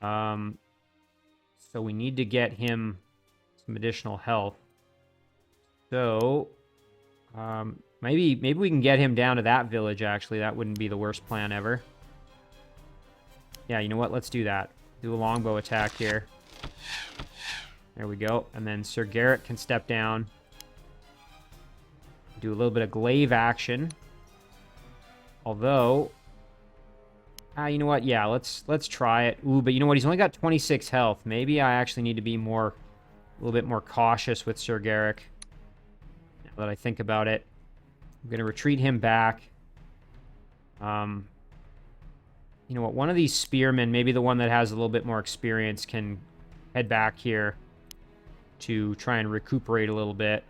So we need to get him some additional health. So... maybe we can get him down to that village, actually. That wouldn't be the worst plan ever. Yeah, you know what? Let's do that. Do a longbow attack here. There we go. And then Sir Garrett can step down. Do a little bit of glaive action. Although... you know what? Yeah, let's try it. Ooh, but you know what? He's only got 26 health. Maybe I actually need to be a little bit more cautious with Sir Garrick. That I think about it. I'm going to retreat him back. You know what? One of these spearmen, maybe the one that has a little bit more experience, can head back here to try and recuperate a little bit.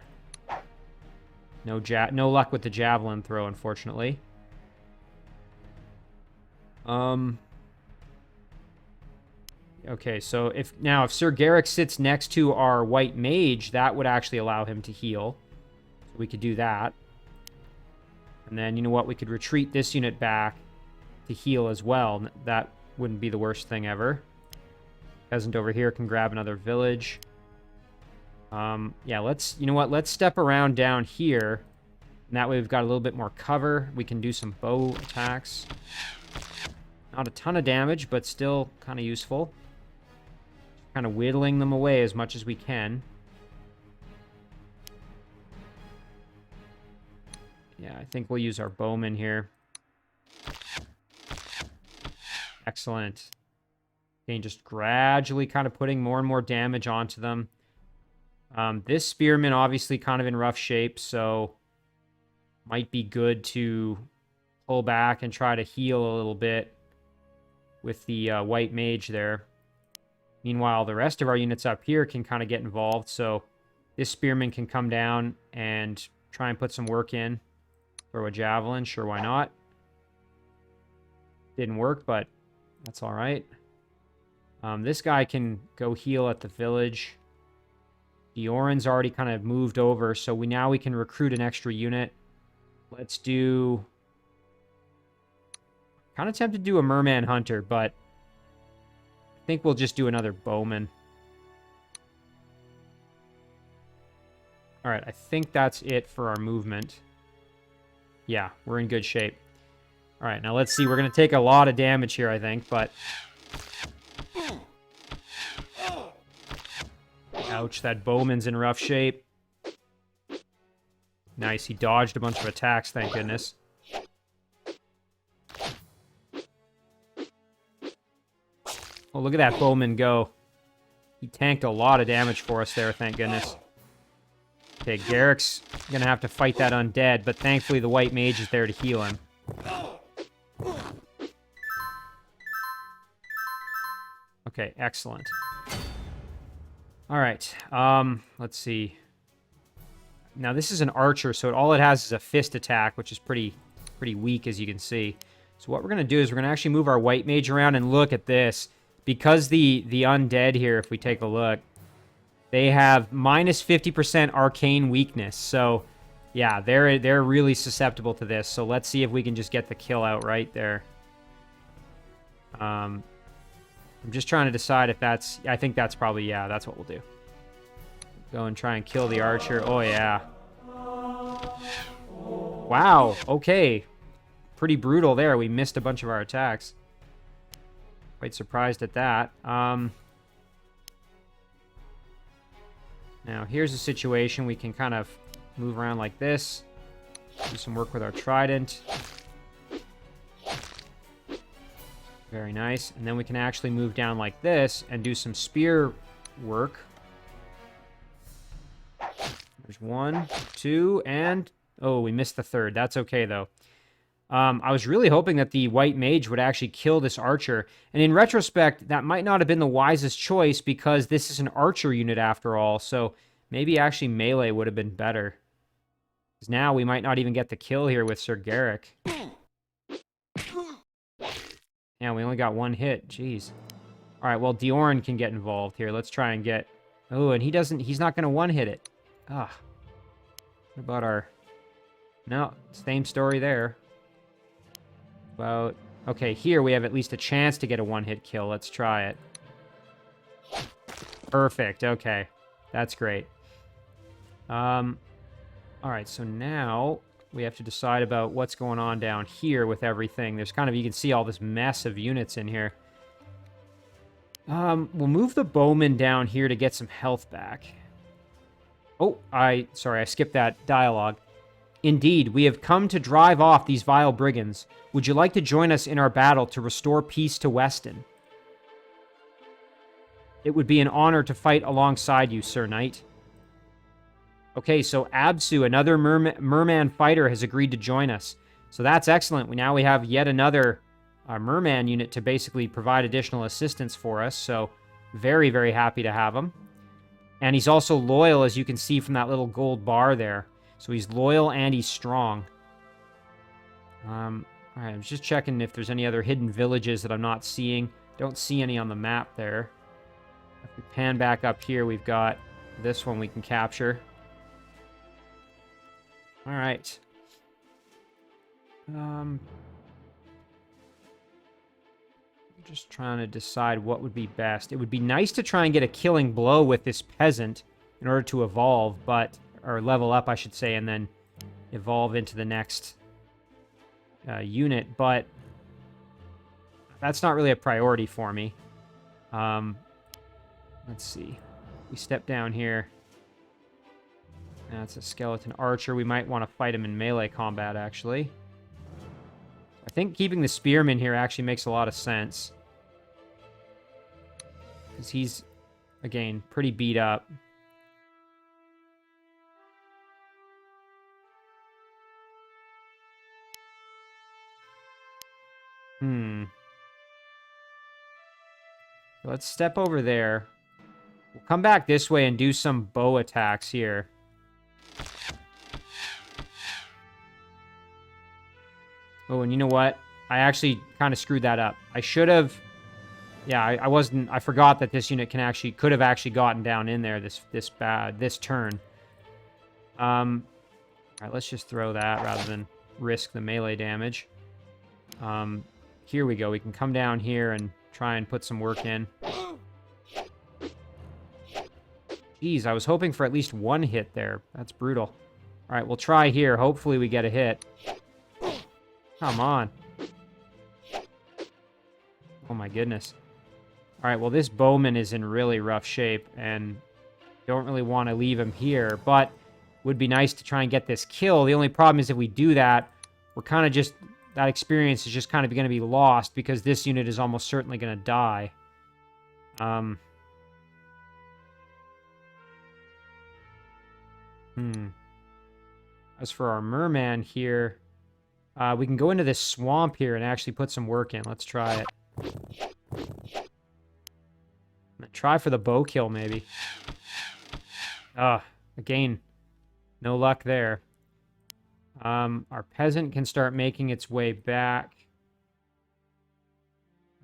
No luck with the javelin throw, unfortunately. Okay, so if Sir Garrick sits next to our white mage, that would actually allow him to heal. We could do that. And then, you know what? We could retreat this unit back to heal as well. That wouldn't be the worst thing ever. Peasant over here can grab another village. Yeah, you know what? Let's step around down here. And that way we've got a little bit more cover. We can do some bow attacks. Not a ton of damage, but still kind of useful. Kind of whittling them away as much as we can. Yeah, I think we'll use our bowman here. Excellent. Okay, just gradually kind of putting more and more damage onto them. This spearman obviously kind of in rough shape, so might be good to pull back and try to heal a little bit with the white mage there. Meanwhile, the rest of our units up here can kind of get involved, so this spearman can come down and try and put some work in. Throw a javelin, sure, why not? Didn't work, but that's all right. This guy can go heal at the village. Deoran's already kind of moved over, so now we can recruit an extra unit. Let's do... Kind of tempted to do a merman hunter, but I think we'll just do another bowman. All right, I think that's it for our movement. Yeah, we're in good shape. All right, now let's see. We're going to take a lot of damage here, I think, but... Ouch, that bowman's in rough shape. Nice, he dodged a bunch of attacks, thank goodness. Oh, look at that bowman go. He tanked a lot of damage for us there, thank goodness. Okay, Garrick's going to have to fight that undead, but thankfully the white mage is there to heal him. Okay, excellent. All right, let's see. Now, this is an archer, so all it has is a fist attack, which is pretty weak, as you can see. So what we're going to do is we're going to actually move our white mage around and look at this. Because the undead here, if we take a look, they have minus 50% arcane weakness. So, yeah, they're really susceptible to this. So let's see if we can just get the kill out right there. I'm just trying to decide if that's... I think that's probably... Yeah, that's what we'll do. Go and try and kill the archer. Oh, yeah. Wow. Okay. Pretty brutal there. We missed a bunch of our attacks. Quite surprised at that. Now, here's a situation we can kind of move around like this. Do some work with our trident. Very nice. And then we can actually move down like this and do some spear work. There's 1, 2, and... Oh, we missed the third. That's okay, though. I was really hoping that the white mage would actually kill this archer. And in retrospect, that might not have been the wisest choice because this is an archer unit after all. So maybe actually melee would have been better. Because now we might not even get the kill here with Sir Garrick. Yeah, we only got 1 hit. Jeez. All right, well, Deoran can get involved here. Let's try and get... Oh, and he's not going to one-hit it. Ah. What about our... No, same story there. About... Okay, here we have at least a chance to get a one-hit kill. Let's try it. Perfect. Okay. That's great. Alright, so now we have to decide about what's going on down here with everything. There's kind of... You can see all this mess of units in here. We'll move the bowman down here to get some health back. Oh, sorry, I skipped that dialogue. Indeed, we have come to drive off these vile brigands. Would you like to join us in our battle to restore peace to Westin? It would be an honor to fight alongside you, Sir Knight. Okay, so Absu, another merman fighter, has agreed to join us. So that's excellent. Now we have yet another merman unit to basically provide additional assistance for us. So very, very happy to have him. And he's also loyal, as you can see from that little gold bar there. So he's loyal and he's strong. Alright, I'm just checking if there's any other hidden villages that I'm not seeing. Don't see any on the map there. If we pan back up here, we've got this one we can capture. Alright. Just trying to decide what would be best. It would be nice to try and get a killing blow with this peasant in order to evolve, but... Or level up, I should say, and then evolve into the next unit, but that's not really a priority for me. Let's see. We step down here. That's a skeleton archer. We might want to fight him in melee combat, actually. I think keeping the spearman here actually makes a lot of sense. Because he's, again, pretty beat up. Let's step over there. We'll come back this way and do some bow attacks here. Oh, and you know what? I actually kind of screwed that up. I should have... Yeah, I forgot that this unit could have actually gotten down in there this turn. Alright, let's just throw that rather than risk the melee damage. Here we go. We can come down here and try and put some work in. Jeez, I was hoping for at least 1 hit there. That's brutal. Alright, we'll try here. Hopefully we get a hit. Come on. Oh my goodness. Alright, well this bowman is in really rough shape, and don't really want to leave him here, but would be nice to try and get this kill. The only problem is if we do that, we're kind of just... That experience is just kind of going to be lost because this unit is almost certainly going to die. As for our merman here, we can go into this swamp here and actually put some work in. Let's try it. Try for the bow kill, maybe. Again, no luck there. Our peasant can start making its way back.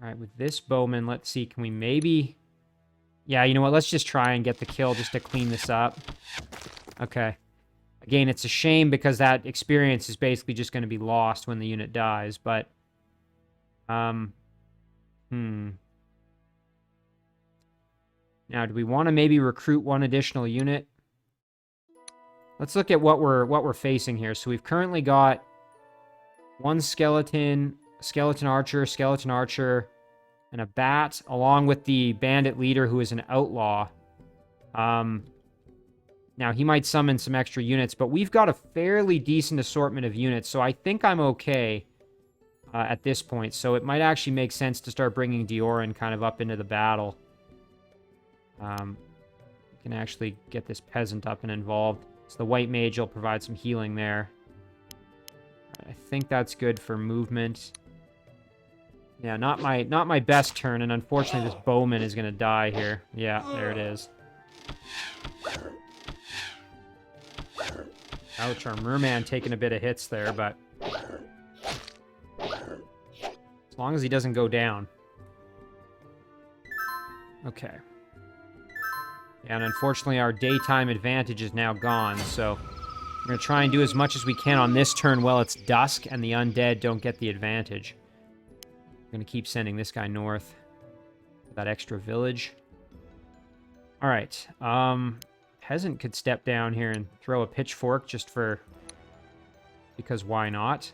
Alright, with this bowman, let's see, can we maybe... Yeah, you know what, let's just try and get the kill just to clean this up. Okay. Again, it's a shame because that experience is basically just going to be lost when the unit dies, but... Now, do we want to maybe recruit one additional unit? Let's look at what we're facing here. So we've currently got one skeleton archer, and a bat, along with the bandit leader who is an outlaw. Now, he might summon some extra units, but we've got a fairly decent assortment of units, so I think I'm okay at this point. So it might actually make sense to start bringing Deoran kind of up into the battle. We can actually get this peasant up and involved. So the white mage will provide some healing there. I think that's good for movement. Yeah, not my best turn, and unfortunately this bowman is going to die here. Yeah, there it is. Ouch, our merman taking a bit of hits there, but as long as he doesn't go down. Okay. Yeah, and unfortunately our daytime advantage is now gone, so we're going to try and do as much as we can on this turn while it's dusk and the undead don't get the advantage. I'm going to keep sending this guy north for that extra village. All right. Peasant could step down here and throw a pitchfork just for... because why not?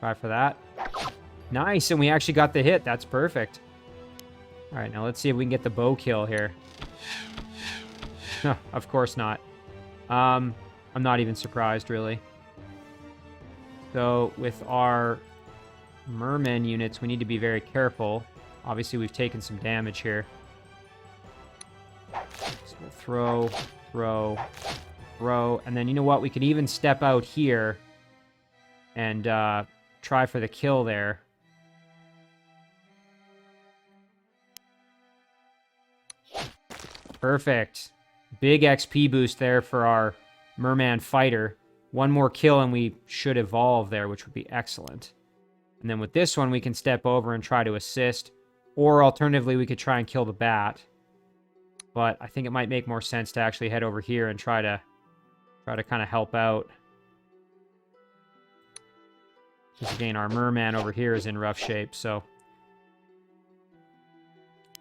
Try for that. Nice, and we actually got the hit. That's perfect. All right, now let's see if we can get the bow kill here. Of course not. I'm not even surprised, really. So, with our merman units, we need to be very careful. Obviously, we've taken some damage here. So we'll throw, and then you know what? We could even step out here and try for the kill there. Perfect. Big XP boost there for our merman fighter. One more kill and we should evolve there, which would be excellent. And then with this one, we can step over and try to assist. Or alternatively, we could try and kill the bat. But I think it might make more sense to actually head over here and try to kind of help out. Because again, our merman over here is in rough shape, so...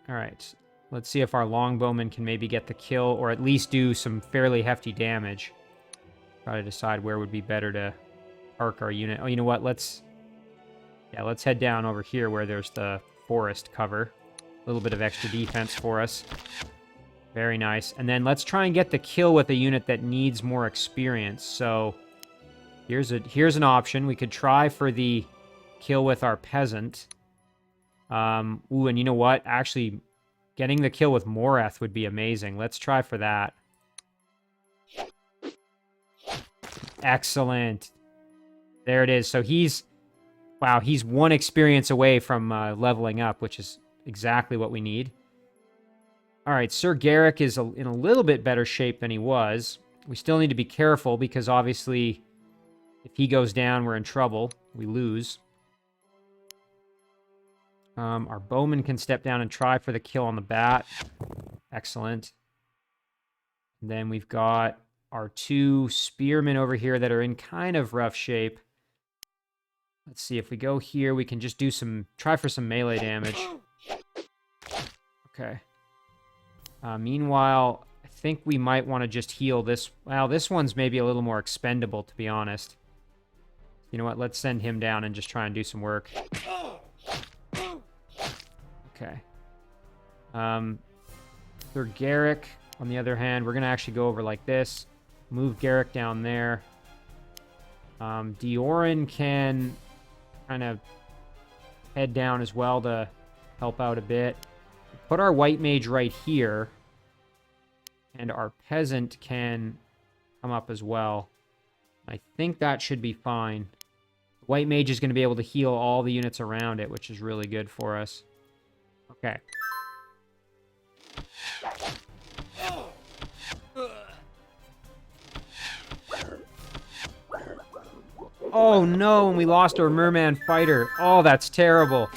Alright. Let's see if our longbowman can maybe get the kill, or at least do some fairly hefty damage. Try to decide where would be better to park our unit. Oh, you know what? Let's head down over here where there's the forest cover. A little bit of extra defense for us. Very nice. And then let's try and get the kill with a unit that needs more experience. So here's an option. We could try for the kill with our peasant. Ooh, and you know what? Actually, getting the kill with Moreth would be amazing. Let's try for that. Excellent. There it is. So he's one experience away from leveling up, which is exactly what we need. All right, Sir Garrick is in a little bit better shape than he was. We still need to be careful because obviously if he goes down, we're in trouble. We lose. Our bowman can step down and try for the kill on the bat. Excellent. And then we've got our two spearmen over here that are in kind of rough shape. Let's see, if we go here, we can just do try for some melee damage. Okay. Meanwhile, I think we might want to just heal this. Well, this one's maybe a little more expendable, to be honest. You know what? Let's send him down and just try and do some work. Okay. For Garrick, on the other hand, we're going to actually go over like this. Move Garrick down there. Deoran can kind of head down as well to help out a bit. Put our white mage right here. And our peasant can come up as well. I think that should be fine. White mage is going to be able to heal all the units around it, which is really good for us. Okay. Oh no, and we lost our merman fighter. Oh, that's terrible.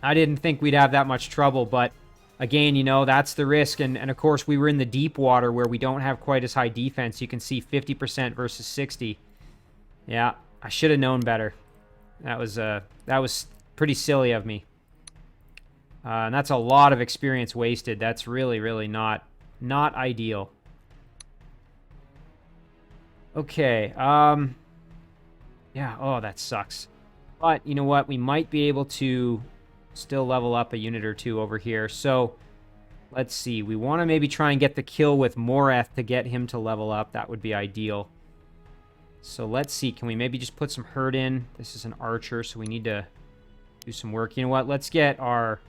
I didn't think we'd have that much trouble, but again, you know, that's the risk. And of course, we were in the deep water where we don't have quite as high defense. You can see 50% versus 60. Yeah, I should have known better. That was pretty silly of me. And that's a lot of experience wasted. That's really, really not ideal. Okay, yeah, oh, that sucks. But, you know what? We might be able to still level up a unit or two over here. So, let's see. We want to maybe try and get the kill with Moreth to get him to level up. That would be ideal. So, let's see. Can we maybe just put some hurt in? This is an archer, so we need to do some work. You know what? Let's get our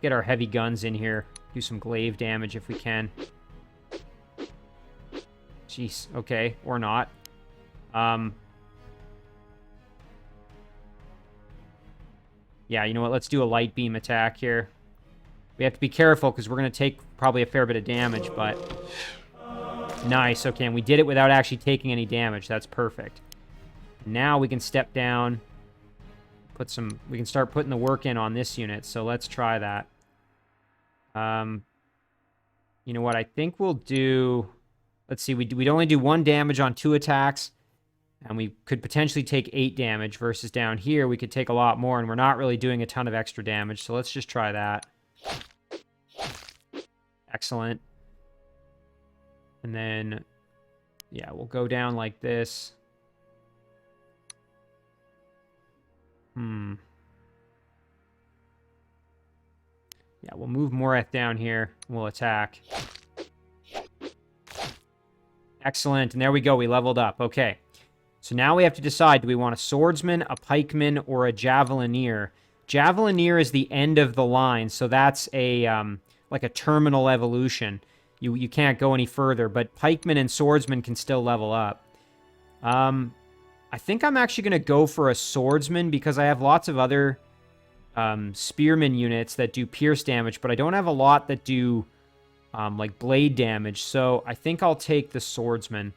heavy guns in here. Do some glaive damage if we can. Jeez. Okay. Or not. Yeah, you know what? Let's do a light beam attack here. We have to be careful because we're going to take probably a fair bit of damage, but... Nice. Okay, and we did it without actually taking any damage. That's perfect. Now we can step down. We can start putting the work in on this unit, so let's try that. You know what? I think we'll do... Let's see, we'd only do 1 damage on 2 attacks, and we could potentially take 8 damage, versus down here we could take a lot more, and we're not really doing a ton of extra damage, so let's just try that. Excellent. And then, yeah, we'll go down like this. Yeah, we'll move Moreth down here, and we'll attack. Excellent, and there we go, we leveled up. Okay, so now we have to decide, do we want a swordsman, a pikeman, or a javelineer? Javelineer is the end of the line, so that's a like a terminal evolution. You can't go any further, but pikeman and swordsman can still level up. I think I'm actually going to go for a swordsman because I have lots of other spearman units that do pierce damage, but I don't have a lot that do like blade damage, so I think I'll take the swordsman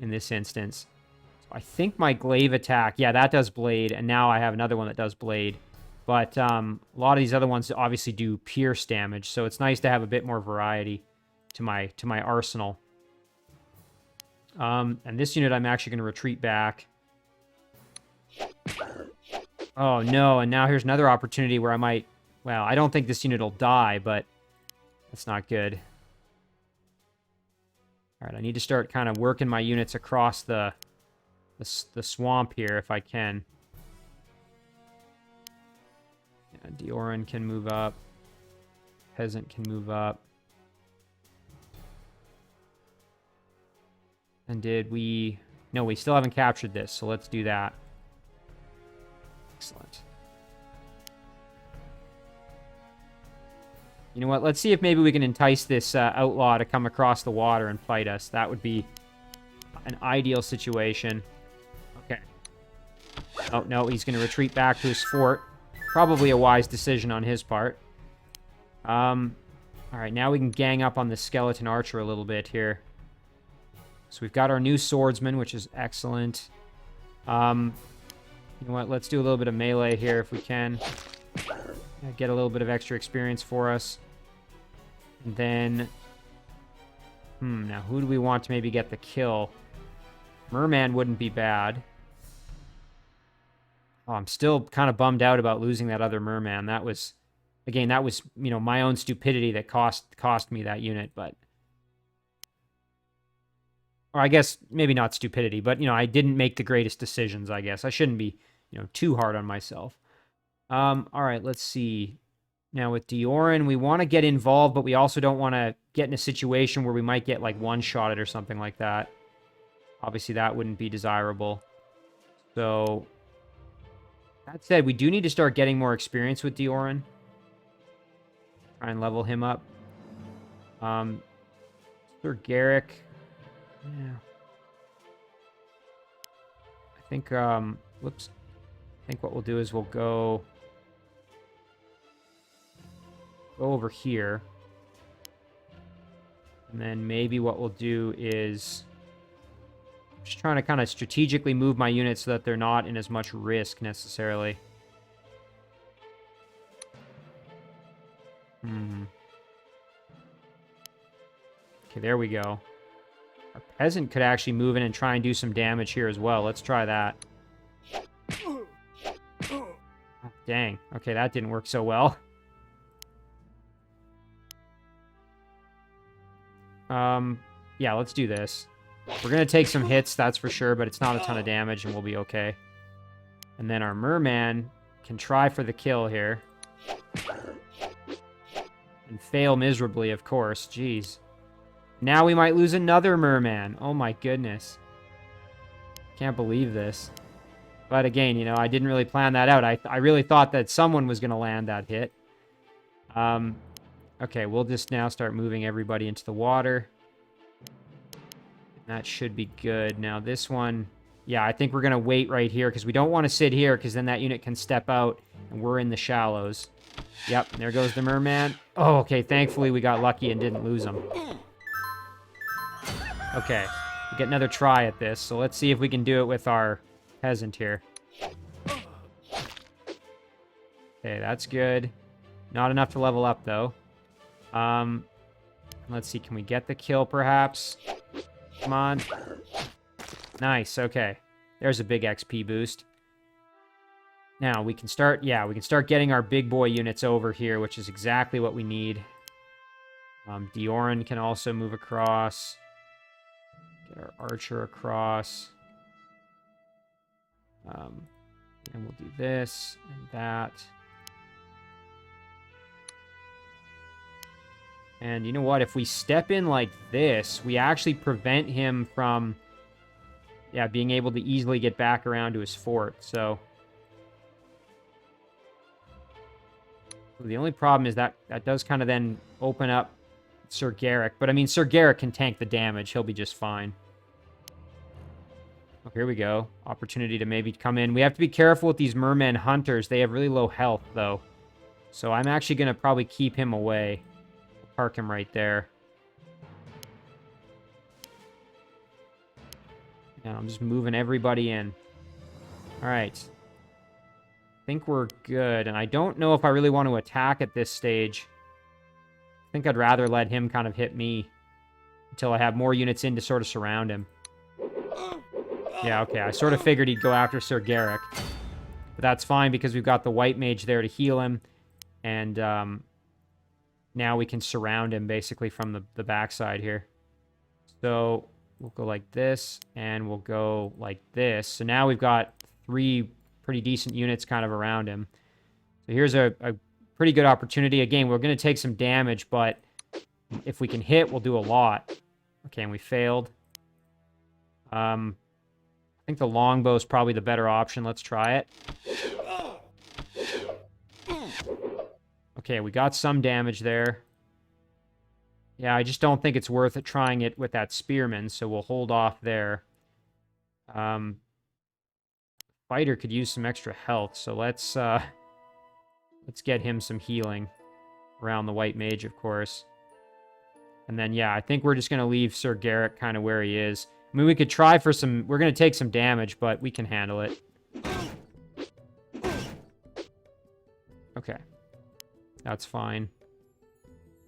in this instance. So I think my glaive attack, yeah, that does blade, and now I have another one that does blade. But a lot of these other ones obviously do pierce damage, so it's nice to have a bit more variety to my arsenal. And this unit I'm actually going to retreat back. Oh no, and now here's another opportunity where I might... Well, I don't think this unit will die, but that's not good. Alright, I need to start kind of working my units across the swamp here if I can. Yeah, Deoran can move up. Peasant can move up. And did we... No, we still haven't captured this, so let's do that. Excellent. You know what? Let's see if maybe we can entice this outlaw to come across the water and fight us. That would be an ideal situation. Okay. Oh, no, he's going to retreat back to his fort. Probably a wise decision on his part. Alright, now we can gang up on the skeleton archer a little bit here. So we've got our new swordsman, which is excellent. You know what? Let's do a little bit of melee here if we can. Get a little bit of extra experience for us. And then... now, who do we want to maybe get the kill? Merman wouldn't be bad. Oh, I'm still kind of bummed out about losing that other merman. That was... Again, that was, you know, my own stupidity that cost me that unit, but... Or I guess, maybe not stupidity, but, you know, I didn't make the greatest decisions, I guess. I shouldn't be, you know, too hard on myself. Alright, let's see. Now, with Deoran, we want to get involved, but we also don't want to get in a situation where we might get, like, one-shotted or something like that. Obviously, that wouldn't be desirable. So, that said, we do need to start getting more experience with Deoran. Try and level him up. Sir Garrick... Yeah. I think, whoops. I think what we'll do is we'll go over here. And then maybe what we'll do is... I'm just trying to kind of strategically move my units so that they're not in as much risk, necessarily. Okay, there we go. Our peasant could actually move in and try and do some damage here as well. Let's try that. Oh, Dang. Okay, that didn't work so well. Yeah, let's do this. We're going to take some hits, that's for sure, but it's not a ton of damage, and we'll be okay. And then our merman can try for the kill here. And fail miserably, of course. Jeez. Now we might lose another merman. Oh my goodness. Can't believe this. But again, you know, I didn't really plan that out. I really thought that someone was going to land that hit. Okay, we'll just now start moving everybody into the water. That should be good. Now this one, yeah, I think we're going to wait right here because we don't want to sit here because then that unit can step out and we're in the shallows. Yep, there goes the merman. Oh, okay, thankfully we got lucky and didn't lose him. Okay, we get another try at this, so let's see if we can do it with our peasant here. Okay, that's good. Not enough to level up, though. Let's see, can we get the kill, perhaps? Come on. Nice, okay. There's a big XP boost. Now, we can start, yeah, we can start getting our big boy units over here, which is exactly what we need. Deoran can also move across. Get our archer across. And we'll do this and that. And you know what? If we step in like this, we actually prevent him from, yeah, being able to easily get back around to his fort. So the only problem is that that does kind of then open up Sir Garrick. But I mean, Sir Garrick can tank the damage. He'll be just fine. Oh, here we go. Opportunity to maybe come in. We have to be careful with these merman hunters. They have really low health, though. So I'm actually going to probably keep him away. Park him right there. And I'm just moving everybody in. All right. I think we're good. And I don't know if I really want to attack at this stage. I think I'd rather let him kind of hit me until I have more units in to sort of surround him. Yeah, okay. I sort of figured he'd go after Sir Garrick. But that's fine because we've got the white mage there to heal him. And now we can surround him basically from the backside here. So we'll go like this, and we'll go like this. So now we've got 3 pretty decent units kind of around him. So here's a pretty good opportunity. Again, we're going to take some damage, but if we can hit, we'll do a lot. Okay, and we failed. I think the longbow is probably the better option. Let's try it. Okay, we got some damage there. Yeah, I just don't think it's worth it trying it with that spearman, so we'll hold off there. Fighter could use some extra health, so let's get him some healing around the white mage, of course. And then, yeah, I think we're just going to leave Sir Garrick kind of where he is. I mean, we could try for some... We're going to take some damage, but we can handle it. Okay. That's fine.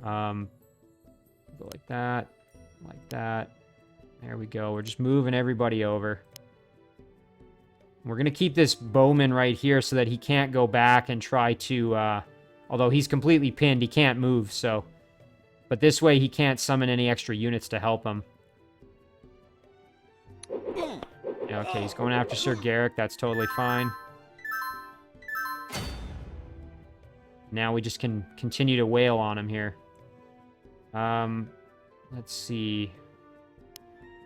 Go like that. Like that. There we go. We're just moving everybody over. We're going to keep this bowman right here so that he can't go back and try to... although he's completely pinned, he can't move, so... But this way, he can't summon any extra units to help him. Yeah, okay, he's going after Sir Garrick. That's totally fine. Now we just can continue to wail on him here. Let's see.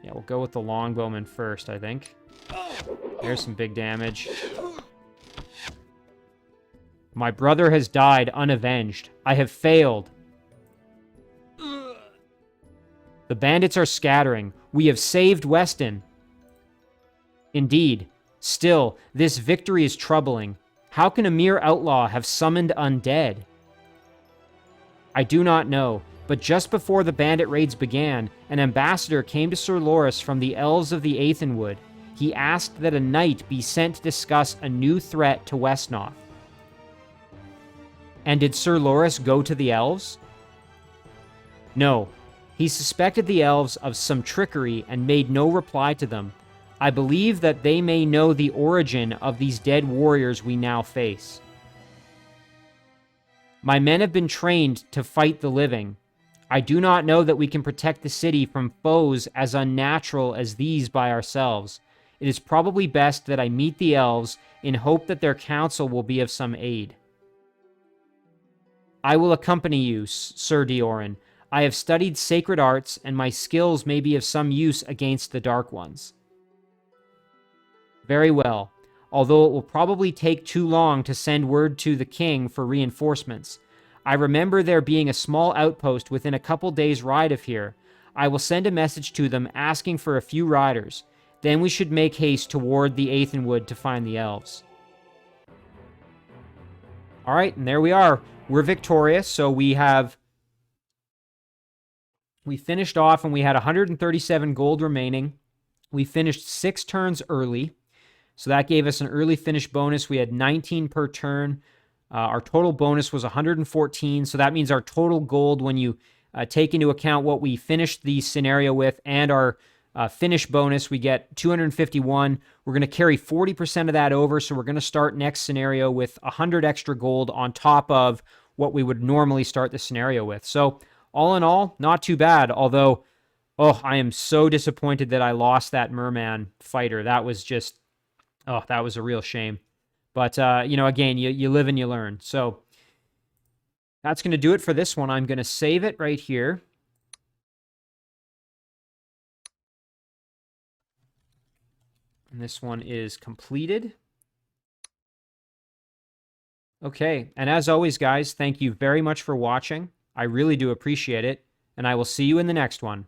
Yeah, we'll go with the longbowman first, I think. There's some big damage. My brother has died unavenged. I have failed. The bandits are scattering. We have saved Westin. Indeed. Still, this victory is troubling. How can a mere outlaw have summoned undead? I do not know, but just before the bandit raids began, an ambassador came to Sir Loris from the elves of the Aethenwood. He asked that a knight be sent to discuss a new threat to Wesnoth. And did Sir Loris go to the elves? No. He suspected the elves of some trickery and made no reply to them. I believe that they may know the origin of these dead warriors we now face. My men have been trained to fight the living. I do not know that we can protect the city from foes as unnatural as these by ourselves. It is probably best that I meet the elves in hope that their counsel will be of some aid. I will accompany you, Sir Deoran. I have studied sacred arts, and my skills may be of some use against the Dark Ones. Very well, although it will probably take too long to send word to the king for reinforcements. I remember there being a small outpost within a couple days' ride of here. I will send a message to them asking for a few riders. Then we should make haste toward the Aethenwood to find the elves. All right, and there we are. We're victorious, so we finished off and we had 137 gold remaining. We finished 6 turns early, so that gave us an early finish bonus. We had 19 per turn. Our total bonus was 114, so that means our total gold, when you take into account what we finished the scenario with and our finish bonus, we get 251. We're going to carry 40% of that over, so we're going to start next scenario with 100 extra gold on top of what we would normally start the scenario with. So all in all, not too bad, although, oh, I am so disappointed that I lost that merman fighter. That was just, oh, that was a real shame. But, again, you live and you learn. So that's going to do it for this one. I'm going to save it right here. And this one is completed. Okay, and as always, guys, thank you very much for watching. I really do appreciate it, and I will see you in the next one.